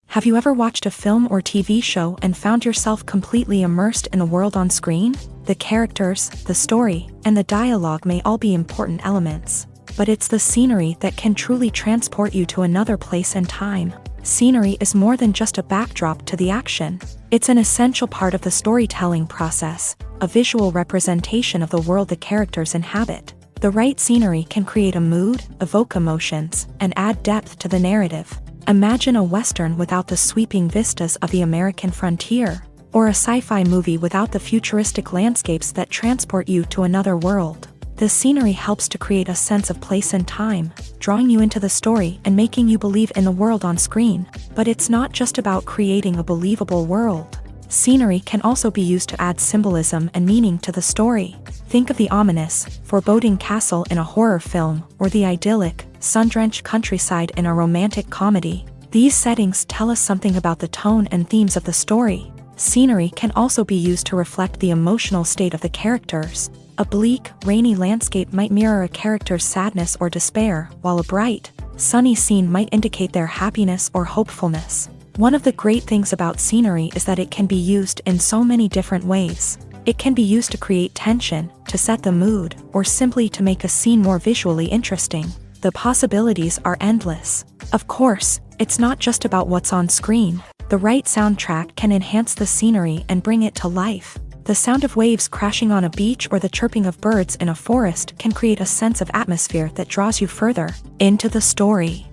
Have you ever watched a film or TV show and found yourself completely immersed in the world on screen? The characters, the story, and the dialogue may all be important elements, but it's the scenery that can truly transport you to another place and time. Scenery is more than just a backdrop to the action. It's an essential part of the storytelling process, a visual representation of the world the characters inhabit. The right scenery can create a mood, evoke emotions, and add depth to the narrative. Imagine a Western without the sweeping vistas of the American frontier, or a sci-fi movie without the futuristic landscapes that transport you to another world. The scenery helps to create a sense of place and time, drawing you into the story and making you believe in the world on screen. But it's not just about creating a believable world. Scenery can also be used to add symbolism and meaning to the story. Think of the ominous, foreboding castle in a horror film, or the idyllic, sun-drenched countryside in a romantic comedy. These settings tell us something about the tone and themes of the story. Scenery can also be used to reflect the emotional state of the characters. A bleak, rainy landscape might mirror a character's sadness or despair, while a bright, sunny scene might indicate their happiness or hopefulness. One of the great things about scenery is that it can be used in so many different ways. It can be used to create tension, to set the mood, or simply to make a scene more visually interesting. The possibilities are endless. Of course, it's not just about what's on screen. The right soundtrack can enhance the scenery and bring it to life. The sound of waves crashing on a beach or the chirping of birds in a forest can create a sense of atmosphere that draws you further into the story.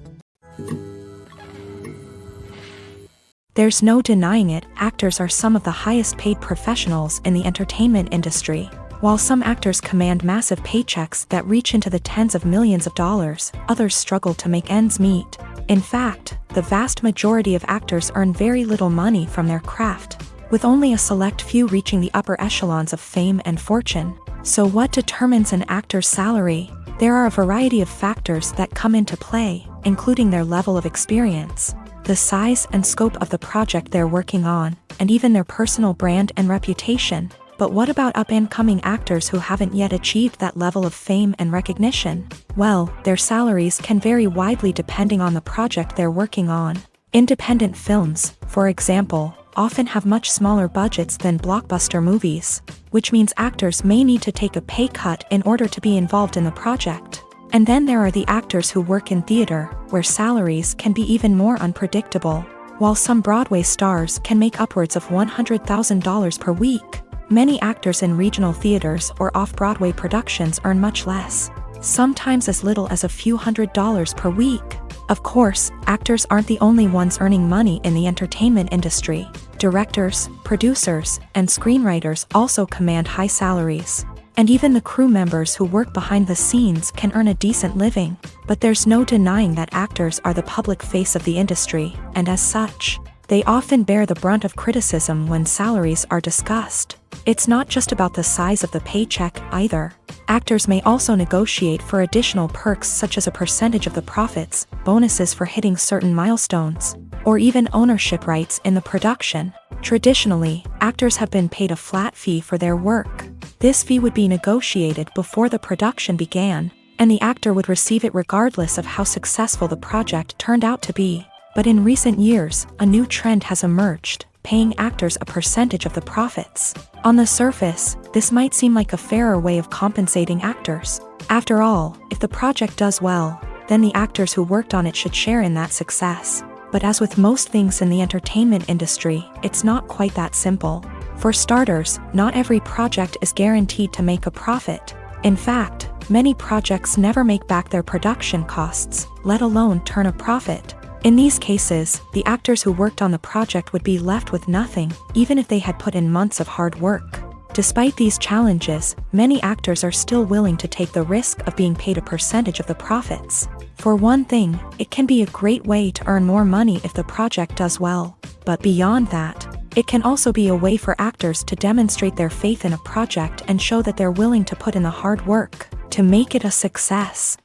There's no denying it, actors are some of the highest paid professionals in the entertainment industry. While some actors command massive paychecks that reach into the tens of millions of dollars, others struggle to make ends meet. In fact, the vast majority of actors earn very little money from their craft, with only a select few reaching the upper echelons of fame and fortune. So what determines an actor's salary? There are a variety of factors that come into play, including their level of experience, the size and scope of the project they're working on, and even their personal brand and reputation. But what about up-and-coming actors who haven't yet achieved that level of fame and recognition? Well, their salaries can vary widely depending on the project they're working on. Independent films, for example, often have much smaller budgets than blockbuster movies, which means actors may need to take a pay cut in order to be involved in the project. And then there are the actors who work in theater, where salaries can be even more unpredictable. While some Broadway stars can make upwards of $100,000 per week, Many actors in regional theaters or off-Broadway productions earn much less, sometimes as little as a few $100s per week. Of course, actors aren't the only ones earning money in the entertainment industry. Directors, producers, and screenwriters also command high salaries. And even the crew members who work behind the scenes can earn a decent living. But there's no denying that actors are the public face of the industry, and as such, they often bear the brunt of criticism when salaries are discussed. It's not just about the size of the paycheck, either. Actors may also negotiate for additional perks such as a percentage of the profits, bonuses for hitting certain milestones, or even ownership rights in the production. Traditionally, actors have been paid a flat fee for their work. This fee would be negotiated before the production began, and the actor would receive it regardless of how successful the project turned out to be. But in recent years, a new trend has emerged, paying actors a percentage of the profits. On the surface, this might seem like a fairer way of compensating actors. After all, if the project does well, then the actors who worked on it should share in that success. But as with most things in the entertainment industry, it's not quite that simple. For starters, not every project is guaranteed to make a profit. In fact, many projects never make back their production costs, let alone turn a profit. In these cases, the actors who worked on the project would be left with nothing, even if they had put in months of hard work. Despite these challenges, many actors are still willing to take the risk of being paid a percentage of the profits. For one thing, it can be a great way to earn more money if the project does well. But beyond that, it can also be a way for actors to demonstrate their faith in a project and show that they're willing to put in the hard work to make it a success.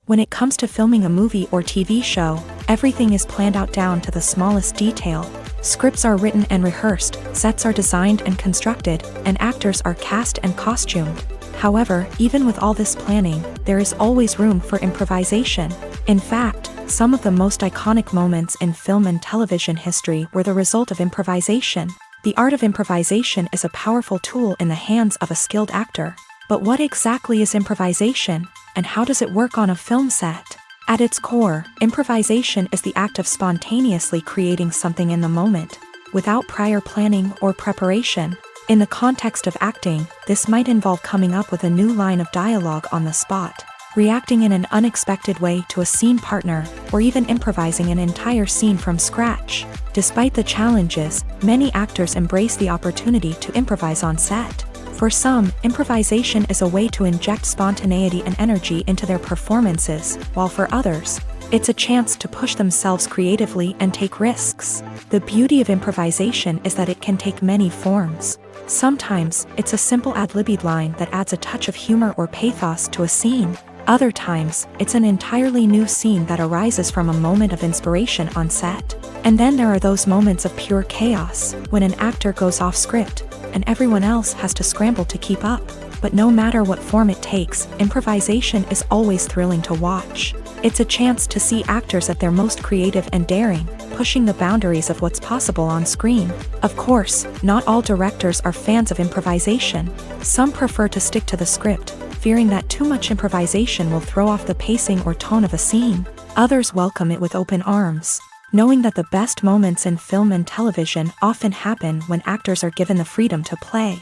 When it comes to filming a movie or TV show, everything is planned out down to the smallest detail. Scripts are written and rehearsed, sets are designed and constructed, and actors are cast and costumed. However, even with all this planning, there is always room for improvisation. In fact, some of the most iconic moments in film and television history were the result of improvisation. The art of improvisation is a powerful tool in the hands of a skilled actor. But what exactly is improvisation, and how does it work on a film set? At its core, improvisation is the act of spontaneously creating something in the moment, without prior planning or preparation. In the context of acting, this might involve coming up with a new line of dialogue on the spot, reacting in an unexpected way to a scene partner, or even improvising an entire scene from scratch. Despite the challenges, many actors embrace the opportunity to improvise on set. For some, improvisation is a way to inject spontaneity and energy into their performances, while for others, it's a chance to push themselves creatively and take risks. The beauty of improvisation is that it can take many forms. Sometimes, it's a simple ad-libbed line that adds a touch of humor or pathos to a scene. Other times, it's an entirely new scene that arises from a moment of inspiration on set. And then there are those moments of pure chaos, when an actor goes off script, and everyone else has to scramble to keep up. But no matter what form it takes, improvisation is always thrilling to watch. It's a chance to see actors at their most creative and daring, pushing the boundaries of what's possible on screen. Of course, not all directors are fans of improvisation. Some prefer to stick to the script, fearing that too much improvisation will throw off the pacing or tone of a scene. Others welcome it with open arms, knowing that the best moments in film and television often happen when actors are given the freedom to play.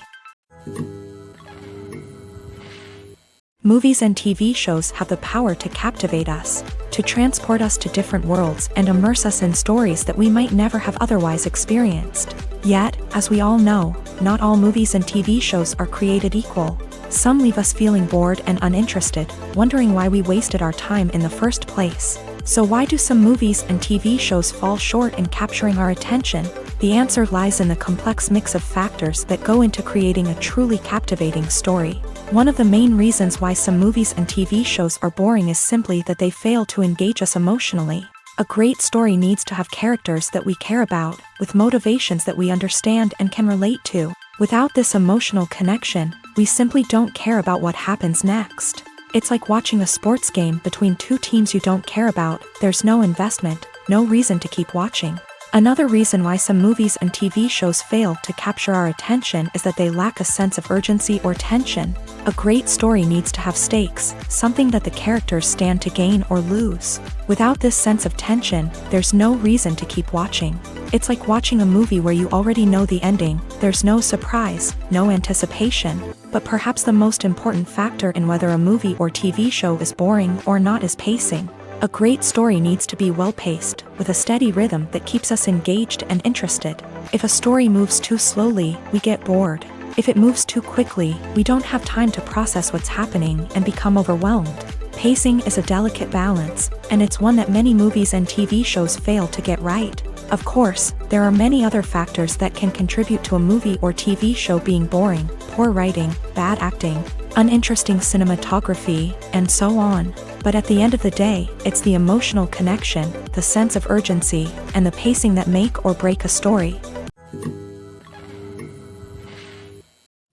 Movies and TV shows have the power to captivate us, to transport us to different worlds and immerse us in stories that we might never have otherwise experienced. Yet, as we all know, not all movies and TV shows are created equal. Some leave us feeling bored and uninterested, wondering why we wasted our time in the first place. So why do some movies and TV shows fall short in capturing our attention? The answer lies in the complex mix of factors that go into creating a truly captivating story. One of the main reasons why some movies and TV shows are boring is simply that they fail to engage us emotionally. A great story needs to have characters that we care about, with motivations that we understand and can relate to. Without this emotional connection, we simply don't care about what happens next. It's like watching a sports game between two teams you don't care about. There's no investment, no reason to keep watching. Another reason why some movies and TV shows fail to capture our attention is that they lack a sense of urgency or tension. A great story needs to have stakes, something that the characters stand to gain or lose. Without this sense of tension, there's no reason to keep watching. It's like watching a movie where you already know the ending, there's no surprise, no anticipation. But perhaps the most important factor in whether a movie or TV show is boring or not is pacing. A great story needs to be well-paced, with a steady rhythm that keeps us engaged and interested. If a story moves too slowly, we get bored. If it moves too quickly, we don't have time to process what's happening and become overwhelmed. Pacing is a delicate balance, and it's one that many movies and TV shows fail to get right. Of course, there are many other factors that can contribute to a movie or TV show being boring: poor writing, bad acting, uninteresting cinematography, and so on. But at the end of the day, it's the emotional connection, the sense of urgency, and the pacing that make or break a story.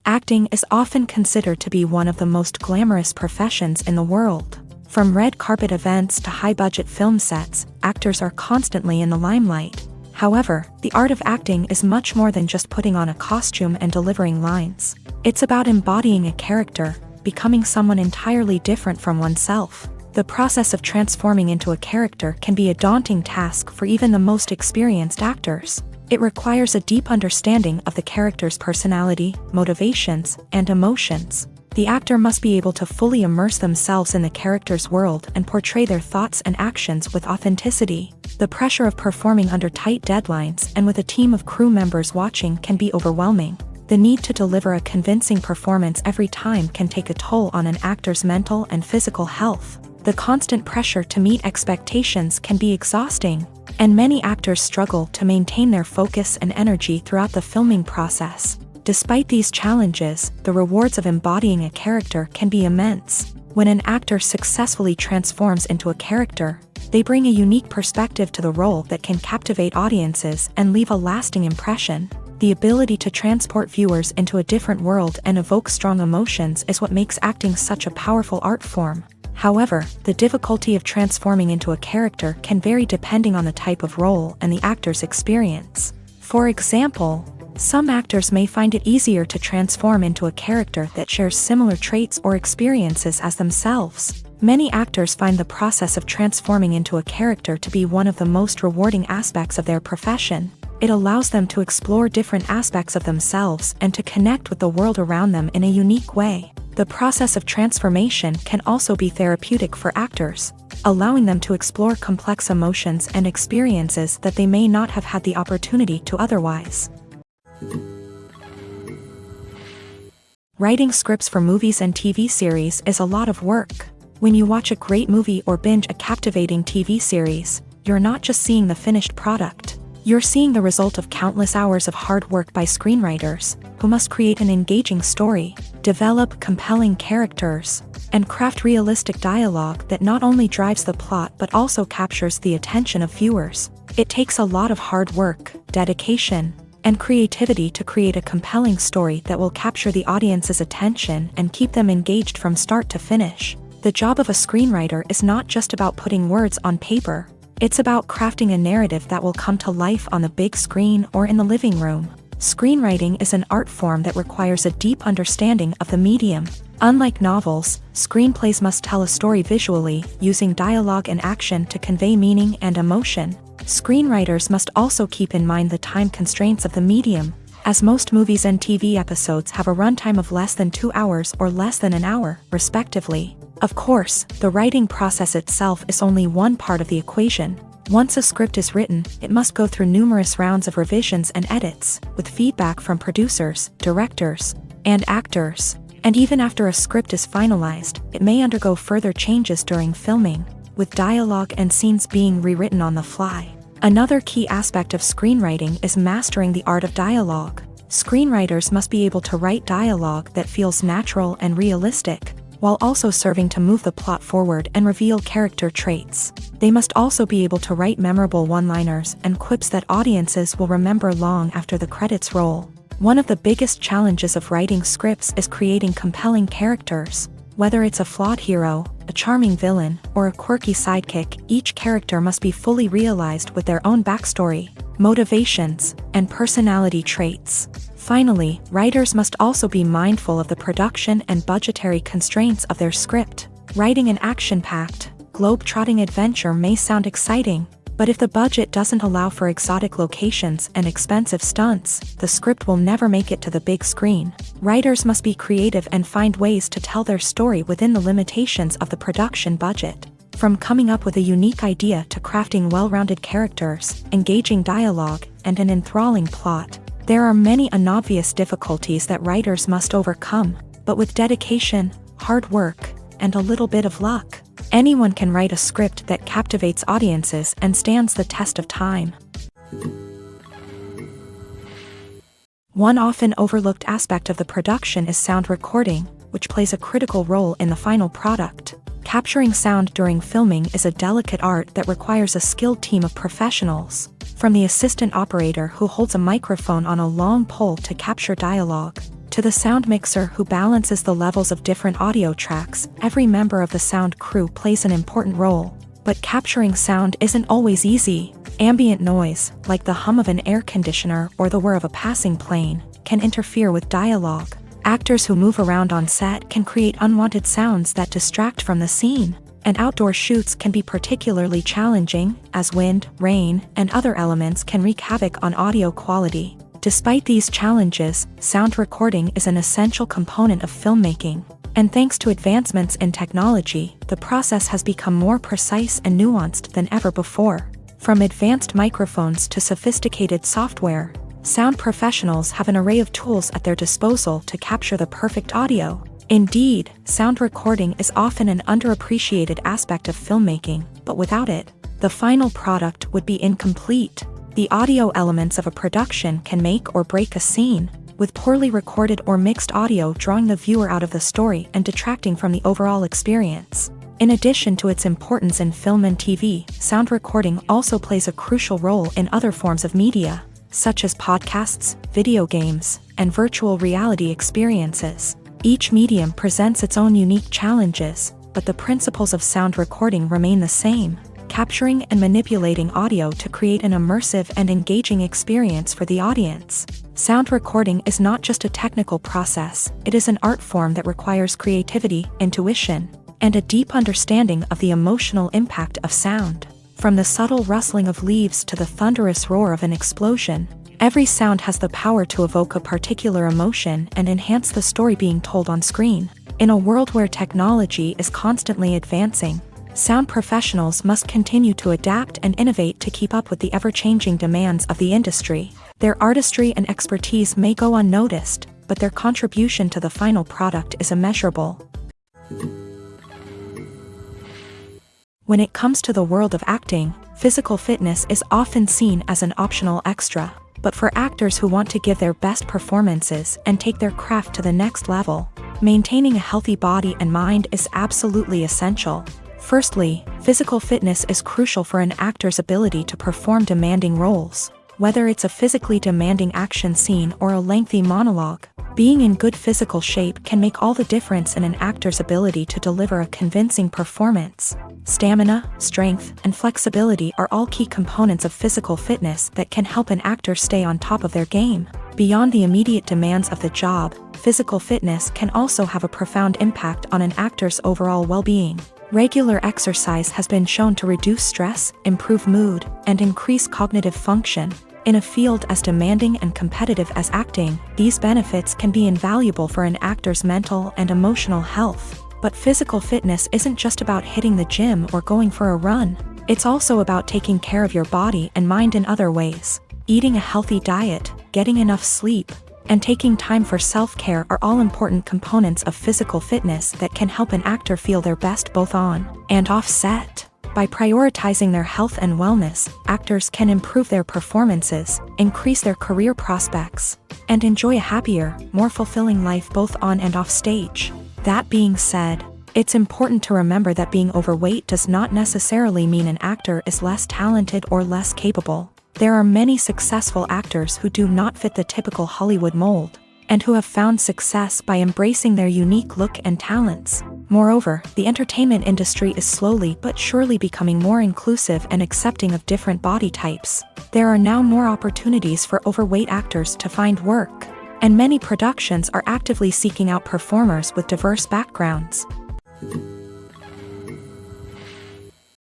Acting is often considered to be one of the most glamorous professions in the world. From red carpet events to high-budget film sets, actors are constantly in the limelight. However, the art of acting is much more than just putting on a costume and delivering lines. It's about embodying a character, becoming someone entirely different from oneself. The process of transforming into a character can be a daunting task for even the most experienced actors. It requires a deep understanding of the character's personality, motivations, and emotions. The actor must be able to fully immerse themselves in the character's world and portray their thoughts and actions with authenticity. The pressure of performing under tight deadlines and with a team of crew members watching can be overwhelming. The need to deliver a convincing performance every time can take a toll on an actor's mental and physical health. The constant pressure to meet expectations can be exhausting, and many actors struggle to maintain their focus and energy throughout the filming process. Despite these challenges, the rewards of embodying a character can be immense. When an actor successfully transforms into a character, they bring a unique perspective to the role that can captivate audiences and leave a lasting impression. The ability to transport viewers into a different world and evoke strong emotions is what makes acting such a powerful art form. However, the difficulty of transforming into a character can vary depending on the type of role and the actor's experience. For example, some actors may find it easier to transform into a character that shares similar traits or experiences as themselves. Many actors find the process of transforming into a character to be one of the most rewarding aspects of their profession. It allows them to explore different aspects of themselves and to connect with the world around them in a unique way. The process of transformation can also be therapeutic for actors, allowing them to explore complex emotions and experiences that they may not have had the opportunity to otherwise. Writing scripts for movies and TV series is a lot of work. When you watch a great movie or binge a captivating TV series, you're not just seeing the finished product. You're seeing the result of countless hours of hard work by screenwriters, who must create an engaging story, develop compelling characters, and craft realistic dialogue that not only drives the plot but also captures the attention of viewers. It takes a lot of hard work, dedication, and creativity to create a compelling story that will capture the audience's attention and keep them engaged from start to finish. The job of a screenwriter is not just about putting words on paper. It's about crafting a narrative that will come to life on the big screen or in the living room. Screenwriting is an art form that requires a deep understanding of the medium. Unlike novels, screenplays must tell a story visually, using dialogue and action to convey meaning and emotion. Screenwriters must also keep in mind the time constraints of the medium, as most movies and TV episodes have a runtime of less than 2 hours or less than an hour, respectively. Of course, the writing process itself is only one part of the equation. Once a script is written, it must go through numerous rounds of revisions and edits, with feedback from producers, directors, and actors. And even after a script is finalized, it may undergo further changes during filming, with dialogue and scenes being rewritten on the fly. Another key aspect of screenwriting is mastering the art of dialogue. Screenwriters must be able to write dialogue that feels natural and realistic, while also serving to move the plot forward and reveal character traits. They must also be able to write memorable one-liners and quips that audiences will remember long after the credits roll. One of the biggest challenges of writing scripts is creating compelling characters. Whether it's a flawed hero, a charming villain, or a quirky sidekick, each character must be fully realized with their own backstory. motivations, and personality traits. Finally, writers must also be mindful of the production and budgetary constraints of their script. Writing an action-packed, globe-trotting adventure may sound exciting, but if the budget doesn't allow for exotic locations and expensive stunts, the script will never make it to the big screen. Writers must be creative and find ways to tell their story within the limitations of the production budget. From coming up with a unique idea to crafting well-rounded characters, engaging dialogue, and an enthralling plot, there are many unobvious difficulties that writers must overcome, but with dedication, hard work, and a little bit of luck, anyone can write a script that captivates audiences and stands the test of time. One often overlooked aspect of the production is sound recording, which plays a critical role in the final product. Capturing sound during filming is a delicate art that requires a skilled team of professionals. From the assistant operator who holds a microphone on a long pole to capture dialogue, to the sound mixer who balances the levels of different audio tracks, every member of the sound crew plays an important role. But capturing sound isn't always easy. Ambient noise, like the hum of an air conditioner or the whir of a passing plane, can interfere with dialogue. Actors who move around on set can create unwanted sounds that distract from the scene. And outdoor shoots can be particularly challenging, as wind, rain, and other elements can wreak havoc on audio quality. Despite these challenges, sound recording is an essential component of filmmaking. And thanks to advancements in technology, the process has become more precise and nuanced than ever before. From advanced microphones to sophisticated software, sound professionals have an array of tools at their disposal to capture the perfect audio. Indeed, sound recording is often an underappreciated aspect of filmmaking, but without it, the final product would be incomplete. The audio elements of a production can make or break a scene, with poorly recorded or mixed audio drawing the viewer out of the story and detracting from the overall experience. In addition to its importance in film and TV, sound recording also plays a crucial role in other forms of media, such as podcasts, video games, and virtual reality experiences. Each medium presents its own unique challenges, but the principles of sound recording remain the same, capturing and manipulating audio to create an immersive and engaging experience for the audience. Sound recording is not just a technical process, it is an art form that requires creativity, intuition, and a deep understanding of the emotional impact of sound. From the subtle rustling of leaves to the thunderous roar of an explosion, every sound has the power to evoke a particular emotion and enhance the story being told on screen. In a world where technology is constantly advancing, sound professionals must continue to adapt and innovate to keep up with the ever-changing demands of the industry. Their artistry and expertise may go unnoticed, but their contribution to the final product is immeasurable. When it comes to the world of acting, physical fitness is often seen as an optional extra. But for actors who want to give their best performances and take their craft to the next level, maintaining a healthy body and mind is absolutely essential. Firstly, physical fitness is crucial for an actor's ability to perform demanding roles. Whether it's a physically demanding action scene or a lengthy monologue, being in good physical shape can make all the difference in an actor's ability to deliver a convincing performance. Stamina, strength, and flexibility are all key components of physical fitness that can help an actor stay on top of their game. Beyond the immediate demands of the job, physical fitness can also have a profound impact on an actor's overall well-being. Regular exercise has been shown to reduce stress, improve mood, and increase cognitive function. In a field as demanding and competitive as acting, these benefits can be invaluable for an actor's mental and emotional health. But physical fitness isn't just about hitting the gym or going for a run. It's also about taking care of your body and mind in other ways. Eating a healthy diet, getting enough sleep, and taking time for self-care are all important components of physical fitness that can help an actor feel their best both on and off set. By prioritizing their health and wellness, actors can improve their performances, increase their career prospects, and enjoy a happier, more fulfilling life both on and off stage. That being said, it's important to remember that being overweight does not necessarily mean an actor is less talented or less capable. There are many successful actors who do not fit the typical Hollywood mold. and who have found success by embracing their unique look and talents. Moreover, the entertainment industry is slowly but surely becoming more inclusive and accepting of different body types. There are now more opportunities for overweight actors to find work, and many productions are actively seeking out performers with diverse backgrounds.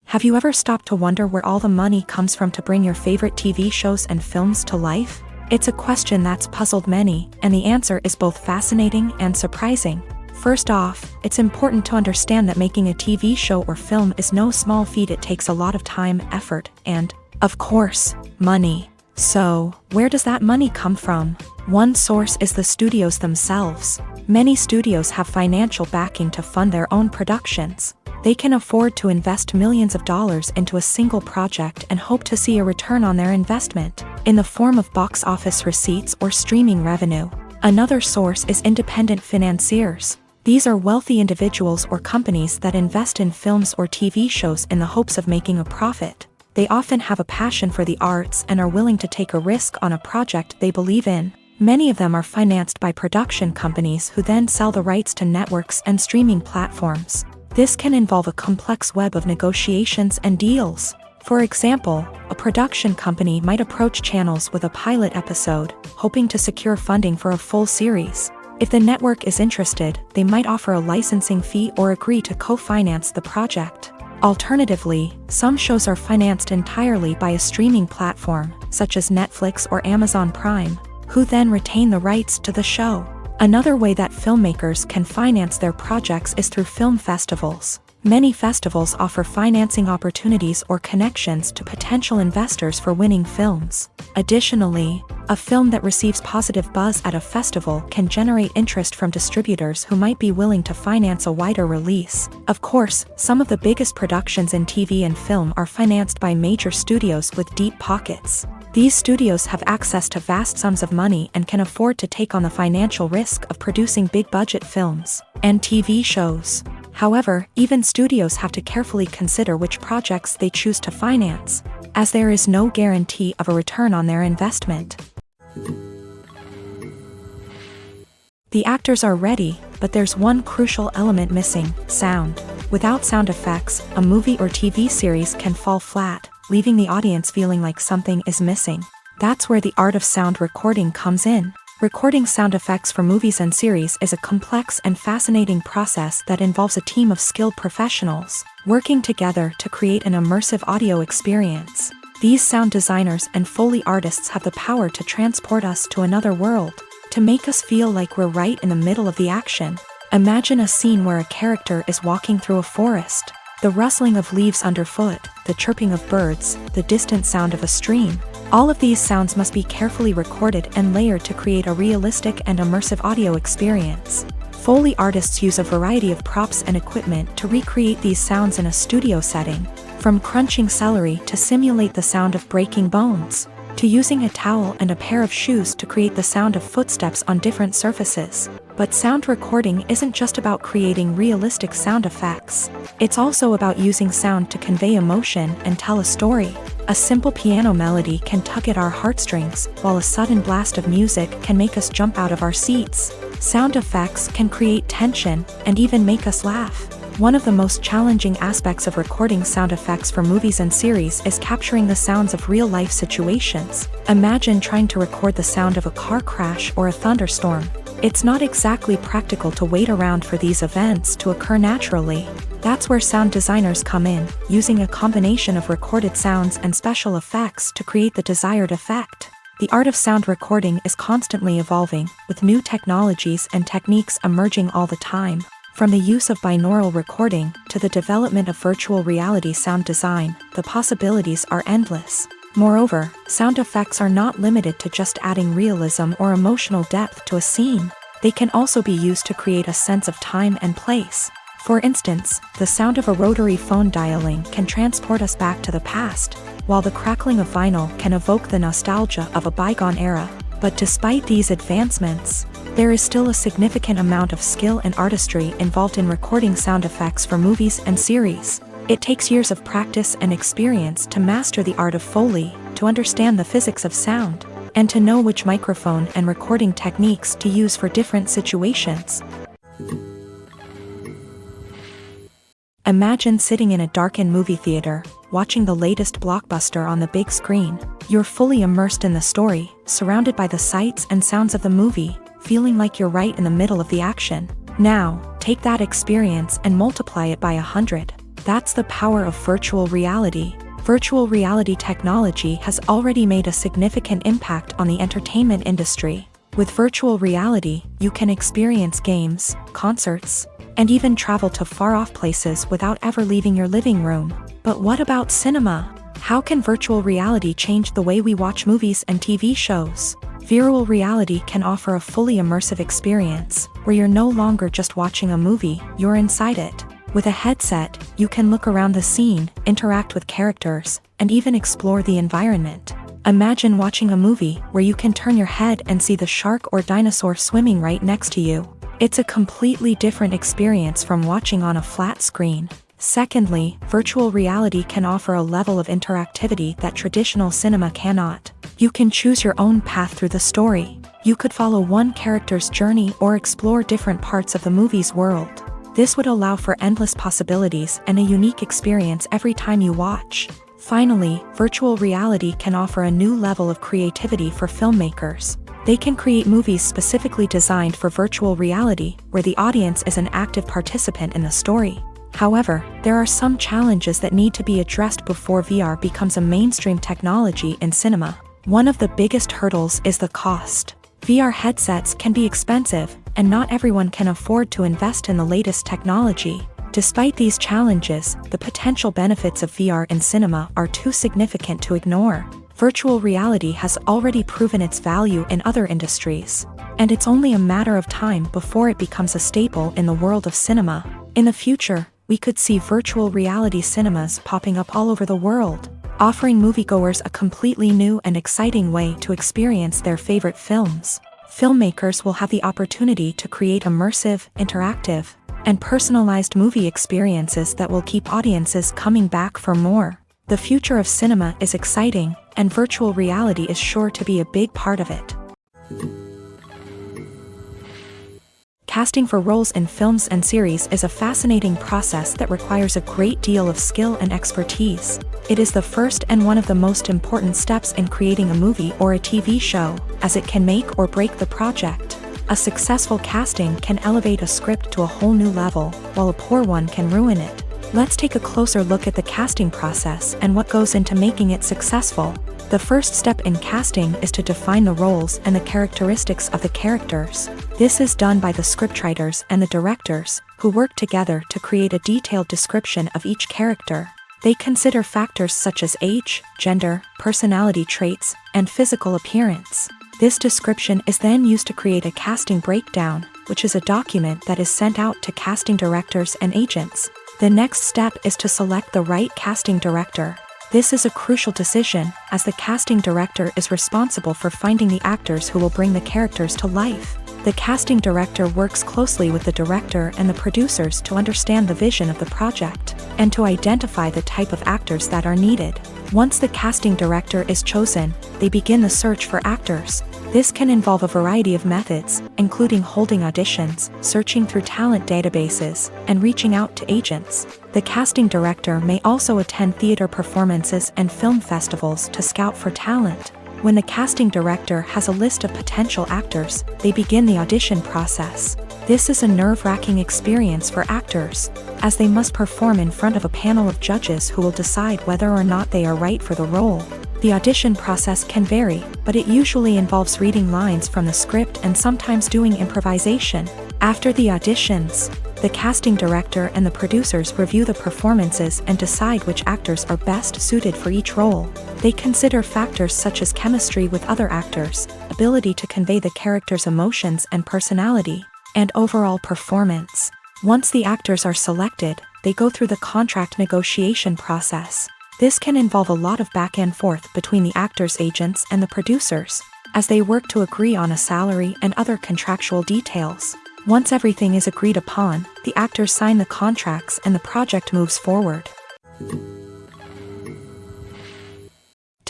Have you ever stopped to wonder where all the money comes from to bring your favorite TV shows and films to life? It's a question that's puzzled many, and the answer is both fascinating and surprising. First off, it's important to understand that making a TV show or film is no small feat. It takes a lot of time, effort, and, of course, money. So, where does that money come from? One source is the studios themselves. Many studios have financial backing to fund their own productions. They can afford to invest millions of dollars into a single project and hope to see a return on their investment, in the form of box office receipts or streaming revenue. Another source is independent financiers. These are wealthy individuals or companies that invest in films or TV shows in the hopes of making a profit. They often have a passion for the arts and are willing to take a risk on a project they believe in. Many of them are financed by production companies who then sell the rights to networks and streaming platforms. This can involve a complex web of negotiations and deals. For example, a production company might approach channels with a pilot episode, hoping to secure funding for a full series. If the network is interested, they might offer a licensing fee or agree to co-finance the project. Alternatively, some shows are financed entirely by a streaming platform, such as Netflix or Amazon Prime, who then retain the rights to the show. Another way that filmmakers can finance their projects is through film festivals. Many festivals offer financing opportunities or connections to potential investors for winning films. Additionally, a film that receives positive buzz at a festival can generate interest from distributors who might be willing to finance a wider release. Of course, some of the biggest productions in TV and film are financed by major studios with deep pockets. These studios have access to vast sums of money and can afford to take on the financial risk of producing big-budget films and TV shows. However, even studios have to carefully consider which projects they choose to finance, as there is no guarantee of a return on their investment. The actors are ready, but there's one crucial element missing: sound. Without sound effects, a movie or TV series can fall flat, leaving the audience feeling like something is missing. That's where the art of sound recording comes in. Recording sound effects for movies and series is a complex and fascinating process that involves a team of skilled professionals working together to create an immersive audio experience. These sound designers and Foley artists have the power to transport us to another world, to make us feel like we're right in the middle of the action. Imagine a scene where a character is walking through a forest. The rustling of leaves underfoot, the chirping of birds, the distant sound of a stream. All of these sounds must be carefully recorded and layered to create a realistic and immersive audio experience. Foley artists use a variety of props and equipment to recreate these sounds in a studio setting, from crunching celery to simulate the sound of breaking bones, to using a towel and a pair of shoes to create the sound of footsteps on different surfaces. But sound recording isn't just about creating realistic sound effects. It's also about using sound to convey emotion and tell a story. A simple piano melody can tug at our heartstrings, while a sudden blast of music can make us jump out of our seats. Sound effects can create tension and even make us laugh. One of the most challenging aspects of recording sound effects for movies and series is capturing the sounds of real-life situations. Imagine trying to record the sound of a car crash or a thunderstorm. It's not exactly practical to wait around for these events to occur naturally. That's where sound designers come in, using a combination of recorded sounds and special effects to create the desired effect. The art of sound recording is constantly evolving, with new technologies and techniques emerging all the time. From the use of binaural recording to the development of virtual reality sound design, the possibilities are endless. Moreover, sound effects are not limited to just adding realism or emotional depth to a scene. They can also be used to create a sense of time and place. For instance, the sound of a rotary phone dialing can transport us back to the past, while the crackling of vinyl can evoke the nostalgia of a bygone era. But despite these advancements, there is still a significant amount of skill and artistry involved in recording sound effects for movies and series. It takes years of practice and experience to master the art of Foley, to understand the physics of sound, and to know which microphone and recording techniques to use for different situations. Imagine sitting in a darkened movie theater, watching the latest blockbuster on the big screen. You're fully immersed in the story, surrounded by the sights and sounds of the movie, feeling like you're right in the middle of the action. Now, take that experience and multiply it by 100. That's the power of virtual reality. Virtual reality technology has already made a significant impact on the entertainment industry. With virtual reality, you can experience games, concerts, and even travel to far-off places without ever leaving your living room. But what about cinema? How can virtual reality change the way we watch movies and TV shows? Virtual reality can offer a fully immersive experience, where you're no longer just watching a movie, you're inside it. With a headset, you can look around the scene, interact with characters, and even explore the environment. Imagine watching a movie where you can turn your head and see the shark or dinosaur swimming right next to you. It's a completely different experience from watching on a flat screen. Secondly, virtual reality can offer a level of interactivity that traditional cinema cannot. You can choose your own path through the story. You could follow one character's journey or explore different parts of the movie's world. This would allow for endless possibilities and a unique experience every time you watch. Finally, virtual reality can offer a new level of creativity for filmmakers. They can create movies specifically designed for virtual reality, where the audience is an active participant in the story. However, there are some challenges that need to be addressed before VR becomes a mainstream technology in cinema. One of the biggest hurdles is the cost. VR headsets can be expensive, and not everyone can afford to invest in the latest technology. Despite these challenges, the potential benefits of VR in cinema are too significant to ignore. Virtual reality has already proven its value in other industries, and it's only a matter of time before it becomes a staple in the world of cinema. In the future, we could see virtual reality cinemas popping up all over the world, offering moviegoers a completely new and exciting way to experience their favorite films. Filmmakers will have the opportunity to create immersive, interactive, and personalized movie experiences that will keep audiences coming back for more. The future of cinema is exciting, and virtual reality is sure to be a big part of it. Casting for roles in films and series is a fascinating process that requires a great deal of skill and expertise. It is the first and one of the most important steps in creating a movie or a TV show, as it can make or break the project. A successful casting can elevate a script to a whole new level, while a poor one can ruin it. Let's take a closer look at the casting process and what goes into making it successful. The first step in casting is to define the roles and the characteristics of the characters. This is done by the scriptwriters and the directors, who work together to create a detailed description of each character. They consider factors such as age, gender, personality traits, and physical appearance. This description is then used to create a casting breakdown, which is a document that is sent out to casting directors and agents. The next step is to select the right casting director. This is a crucial decision, as the casting director is responsible for finding the actors who will bring the characters to life. The casting director works closely with the director and the producers to understand the vision of the project, and to identify the type of actors that are needed. Once the casting director is chosen, they begin the search for actors. This can involve a variety of methods, including holding auditions, searching through talent databases, and reaching out to agents. The casting director may also attend theater performances and film festivals to scout for talent. When the casting director has a list of potential actors, they begin the audition process. This is a nerve-wracking experience for actors, as they must perform in front of a panel of judges who will decide whether or not they are right for the role. The audition process can vary, but it usually involves reading lines from the script and sometimes doing improvisation. After the auditions, the casting director and the producers review the performances and decide which actors are best suited for each role. They consider factors such as chemistry with other actors, ability to convey the character's emotions and personality, and overall performance. Once the actors are selected, they go through the contract negotiation process. This can involve a lot of back and forth between the actors' agents and the producers, as they work to agree on a salary and other contractual details. Once everything is agreed upon, the actors sign the contracts and the project moves forward.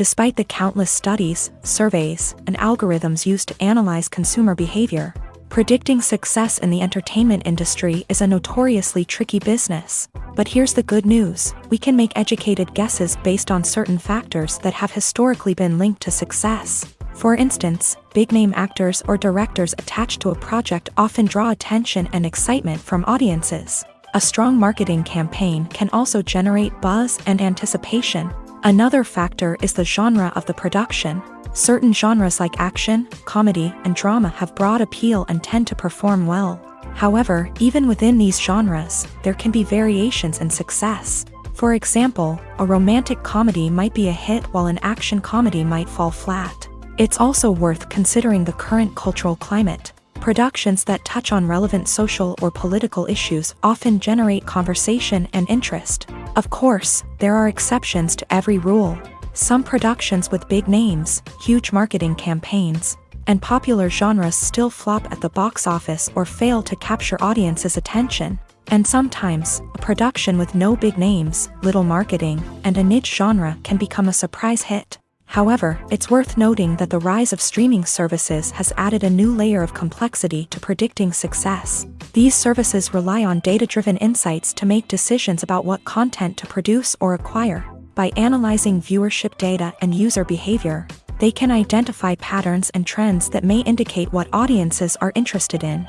Despite the countless studies, surveys, and algorithms used to analyze consumer behavior, predicting success in the entertainment industry is a notoriously tricky business. But here's the good news: we can make educated guesses based on certain factors that have historically been linked to success. For instance, big-name actors or directors attached to a project often draw attention and excitement from audiences. A strong marketing campaign can also generate buzz and anticipation. Another factor is the genre of the production. Certain genres like action, comedy, and drama have broad appeal and tend to perform well. However, even within these genres, there can be variations in success. For example, a romantic comedy might be a hit while an action comedy might fall flat. It's also worth considering the current cultural climate. Productions that touch on relevant social or political issues often generate conversation and interest. Of course, there are exceptions to every rule. Some productions with big names, huge marketing campaigns, and popular genres still flop at the box office or fail to capture audiences' attention. And sometimes, a production with no big names, little marketing, and a niche genre can become a surprise hit. However, it's worth noting that the rise of streaming services has added a new layer of complexity to predicting success. These services rely on data-driven insights to make decisions about what content to produce or acquire. By analyzing viewership data and user behavior, they can identify patterns and trends that may indicate what audiences are interested in.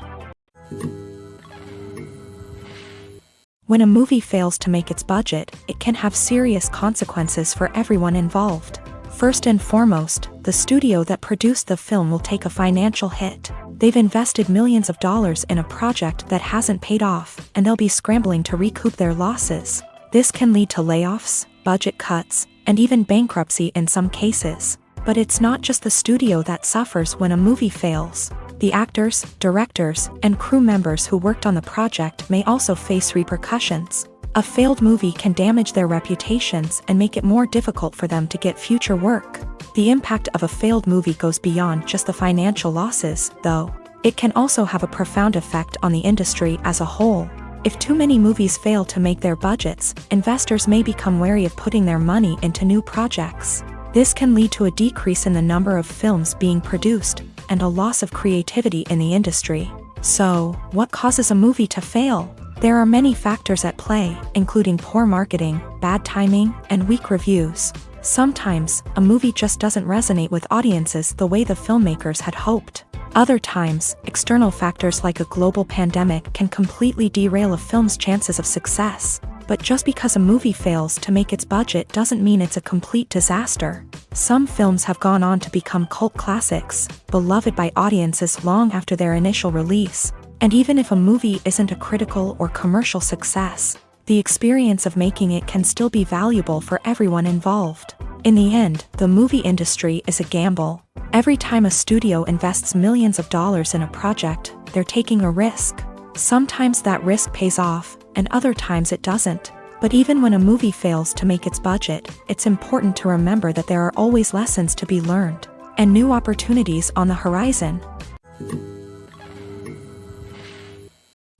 When a movie fails to make its budget, it can have serious consequences for everyone involved. First and foremost, the studio that produced the film will take a financial hit. They've invested millions of dollars in a project that hasn't paid off, and they'll be scrambling to recoup their losses. This can lead to layoffs, budget cuts, and even bankruptcy in some cases. But it's not just the studio that suffers when a movie fails. The actors, directors, and crew members who worked on the project may also face repercussions. A failed movie can damage their reputations and make it more difficult for them to get future work. The impact of a failed movie goes beyond just the financial losses, though. It can also have a profound effect on the industry as a whole. If too many movies fail to make their budgets, investors may become wary of putting their money into new projects. This can lead to a decrease in the number of films being produced, and a loss of creativity in the industry. So, what causes a movie to fail? There are many factors at play, including poor marketing, bad timing, and weak reviews. Sometimes, a movie just doesn't resonate with audiences the way the filmmakers had hoped. Other times, external factors like a global pandemic can completely derail a film's chances of success. But just because a movie fails to make its budget doesn't mean it's a complete disaster. Some films have gone on to become cult classics, beloved by audiences long after their initial release. And even if a movie isn't a critical or commercial success, the experience of making it can still be valuable for everyone involved. In the end, the movie industry is a gamble. Every time a studio invests millions of dollars in a project, they're taking a risk. Sometimes that risk pays off, and other times it doesn't. But even when a movie fails to make its budget, it's important to remember that there are always lessons to be learned, and new opportunities on the horizon.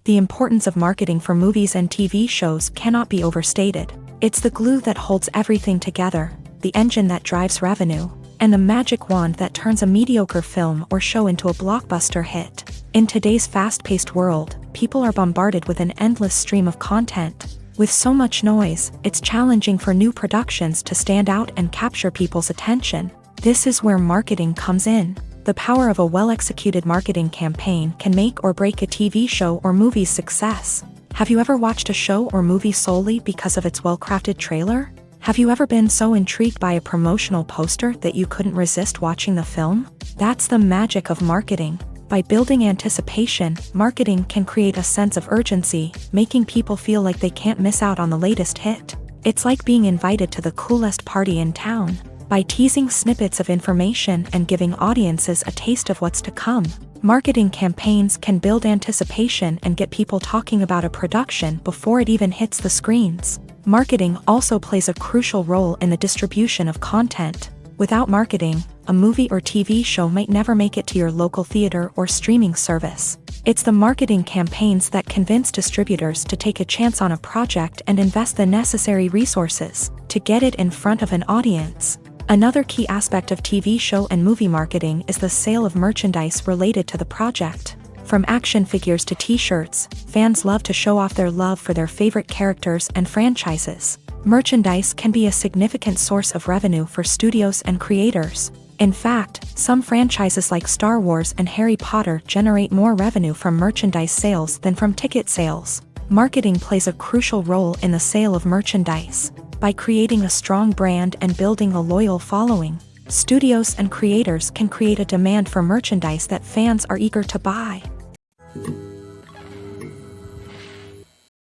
The importance of marketing for movies and TV shows cannot be overstated. It's the glue that holds everything together, the engine that drives revenue, and the magic wand that turns a mediocre film or show into a blockbuster hit. In today's fast-paced world, people are bombarded with an endless stream of content. With so much noise, it's challenging for new productions to stand out and capture people's attention. This is where marketing comes in. The power of a well-executed marketing campaign can make or break a TV show or movie's success. Have you ever watched a show or movie solely because of its well-crafted trailer? Have you ever been so intrigued by a promotional poster that you couldn't resist watching the film? That's the magic of marketing. By building anticipation, marketing can create a sense of urgency, making people feel like they can't miss out on the latest hit. It's like being invited to the coolest party in town. By teasing snippets of information and giving audiences a taste of what's to come, marketing campaigns can build anticipation and get people talking about a production before it even hits the screens. Marketing also plays a crucial role in the distribution of content. Without marketing, a movie or TV show might never make it to your local theater or streaming service. It's the marketing campaigns that convince distributors to take a chance on a project and invest the necessary resources to get it in front of an audience. Another key aspect of TV show and movie marketing is the sale of merchandise related to the project. From action figures to t-shirts, fans love to show off their love for their favorite characters and franchises. Merchandise can be a significant source of revenue for studios and creators. In fact, some franchises like Star Wars and Harry Potter generate more revenue from merchandise sales than from ticket sales. Marketing plays a crucial role in the sale of merchandise. By creating a strong brand and building a loyal following, studios and creators can create a demand for merchandise that fans are eager to buy.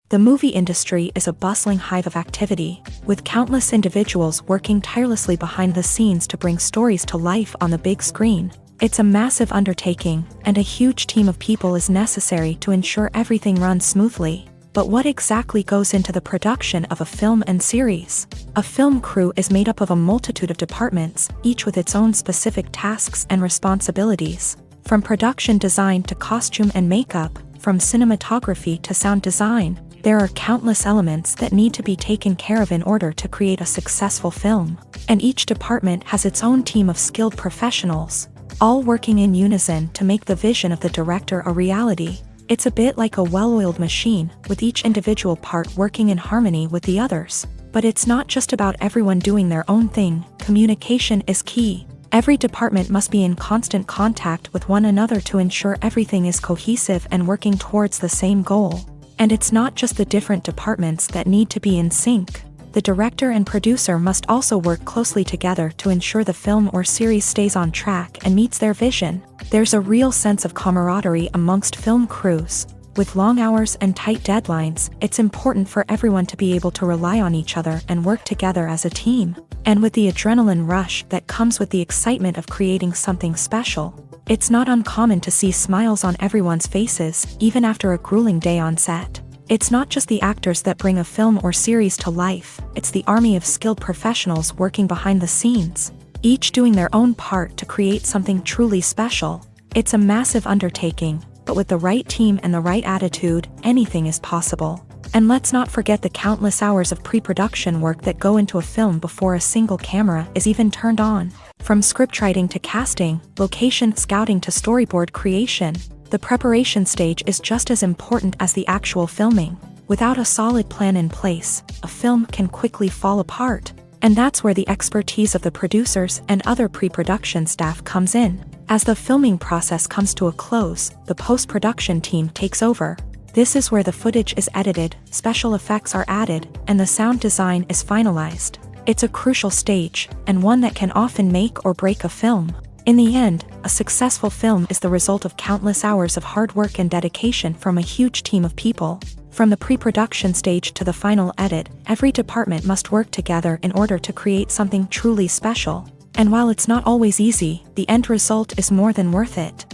The movie industry is a bustling hive of activity, with countless individuals working tirelessly behind the scenes to bring stories to life on the big screen. It's a massive undertaking, and a huge team of people is necessary to ensure everything runs smoothly. But what exactly goes into the production of a film and series? A film crew is made up of a multitude of departments, each with its own specific tasks and responsibilities. From production design to costume and makeup, from cinematography to sound design, there are countless elements that need to be taken care of in order to create a successful film. And each department has its own team of skilled professionals, all working in unison to make the vision of the director a reality. It's a bit like a well-oiled machine, with each individual part working in harmony with the others. But it's not just about everyone doing their own thing. Communication is key. Every department must be in constant contact with one another to ensure everything is cohesive and working towards the same goal. And it's not just the different departments that need to be in sync. The director and producer must also work closely together to ensure the film or series stays on track and meets their vision. There's a real sense of camaraderie amongst film crews. With long hours and tight deadlines, it's important for everyone to be able to rely on each other and work together as a team. And with the adrenaline rush that comes with the excitement of creating something special, it's not uncommon to see smiles on everyone's faces, even after a grueling day on set. It's not just the actors that bring a film or series to life, it's the army of skilled professionals working behind the scenes, each doing their own part to create something truly special. It's a massive undertaking, but with the right team and the right attitude, anything is possible. And let's not forget the countless hours of pre-production work that go into a film before a single camera is even turned on. From scriptwriting to casting, location scouting to storyboard creation, the preparation stage is just as important as the actual filming. Without a solid plan in place, a film can quickly fall apart. And that's where the expertise of the producers and other pre-production staff comes in. As the filming process comes to a close, the post-production team takes over. This is where the footage is edited, special effects are added, and the sound design is finalized. It's a crucial stage, and one that can often make or break a film. In the end, a successful film is the result of countless hours of hard work and dedication from a huge team of people. From the pre-production stage to the final edit, every department must work together in order to create something truly special. And while it's not always easy, the end result is more than worth it.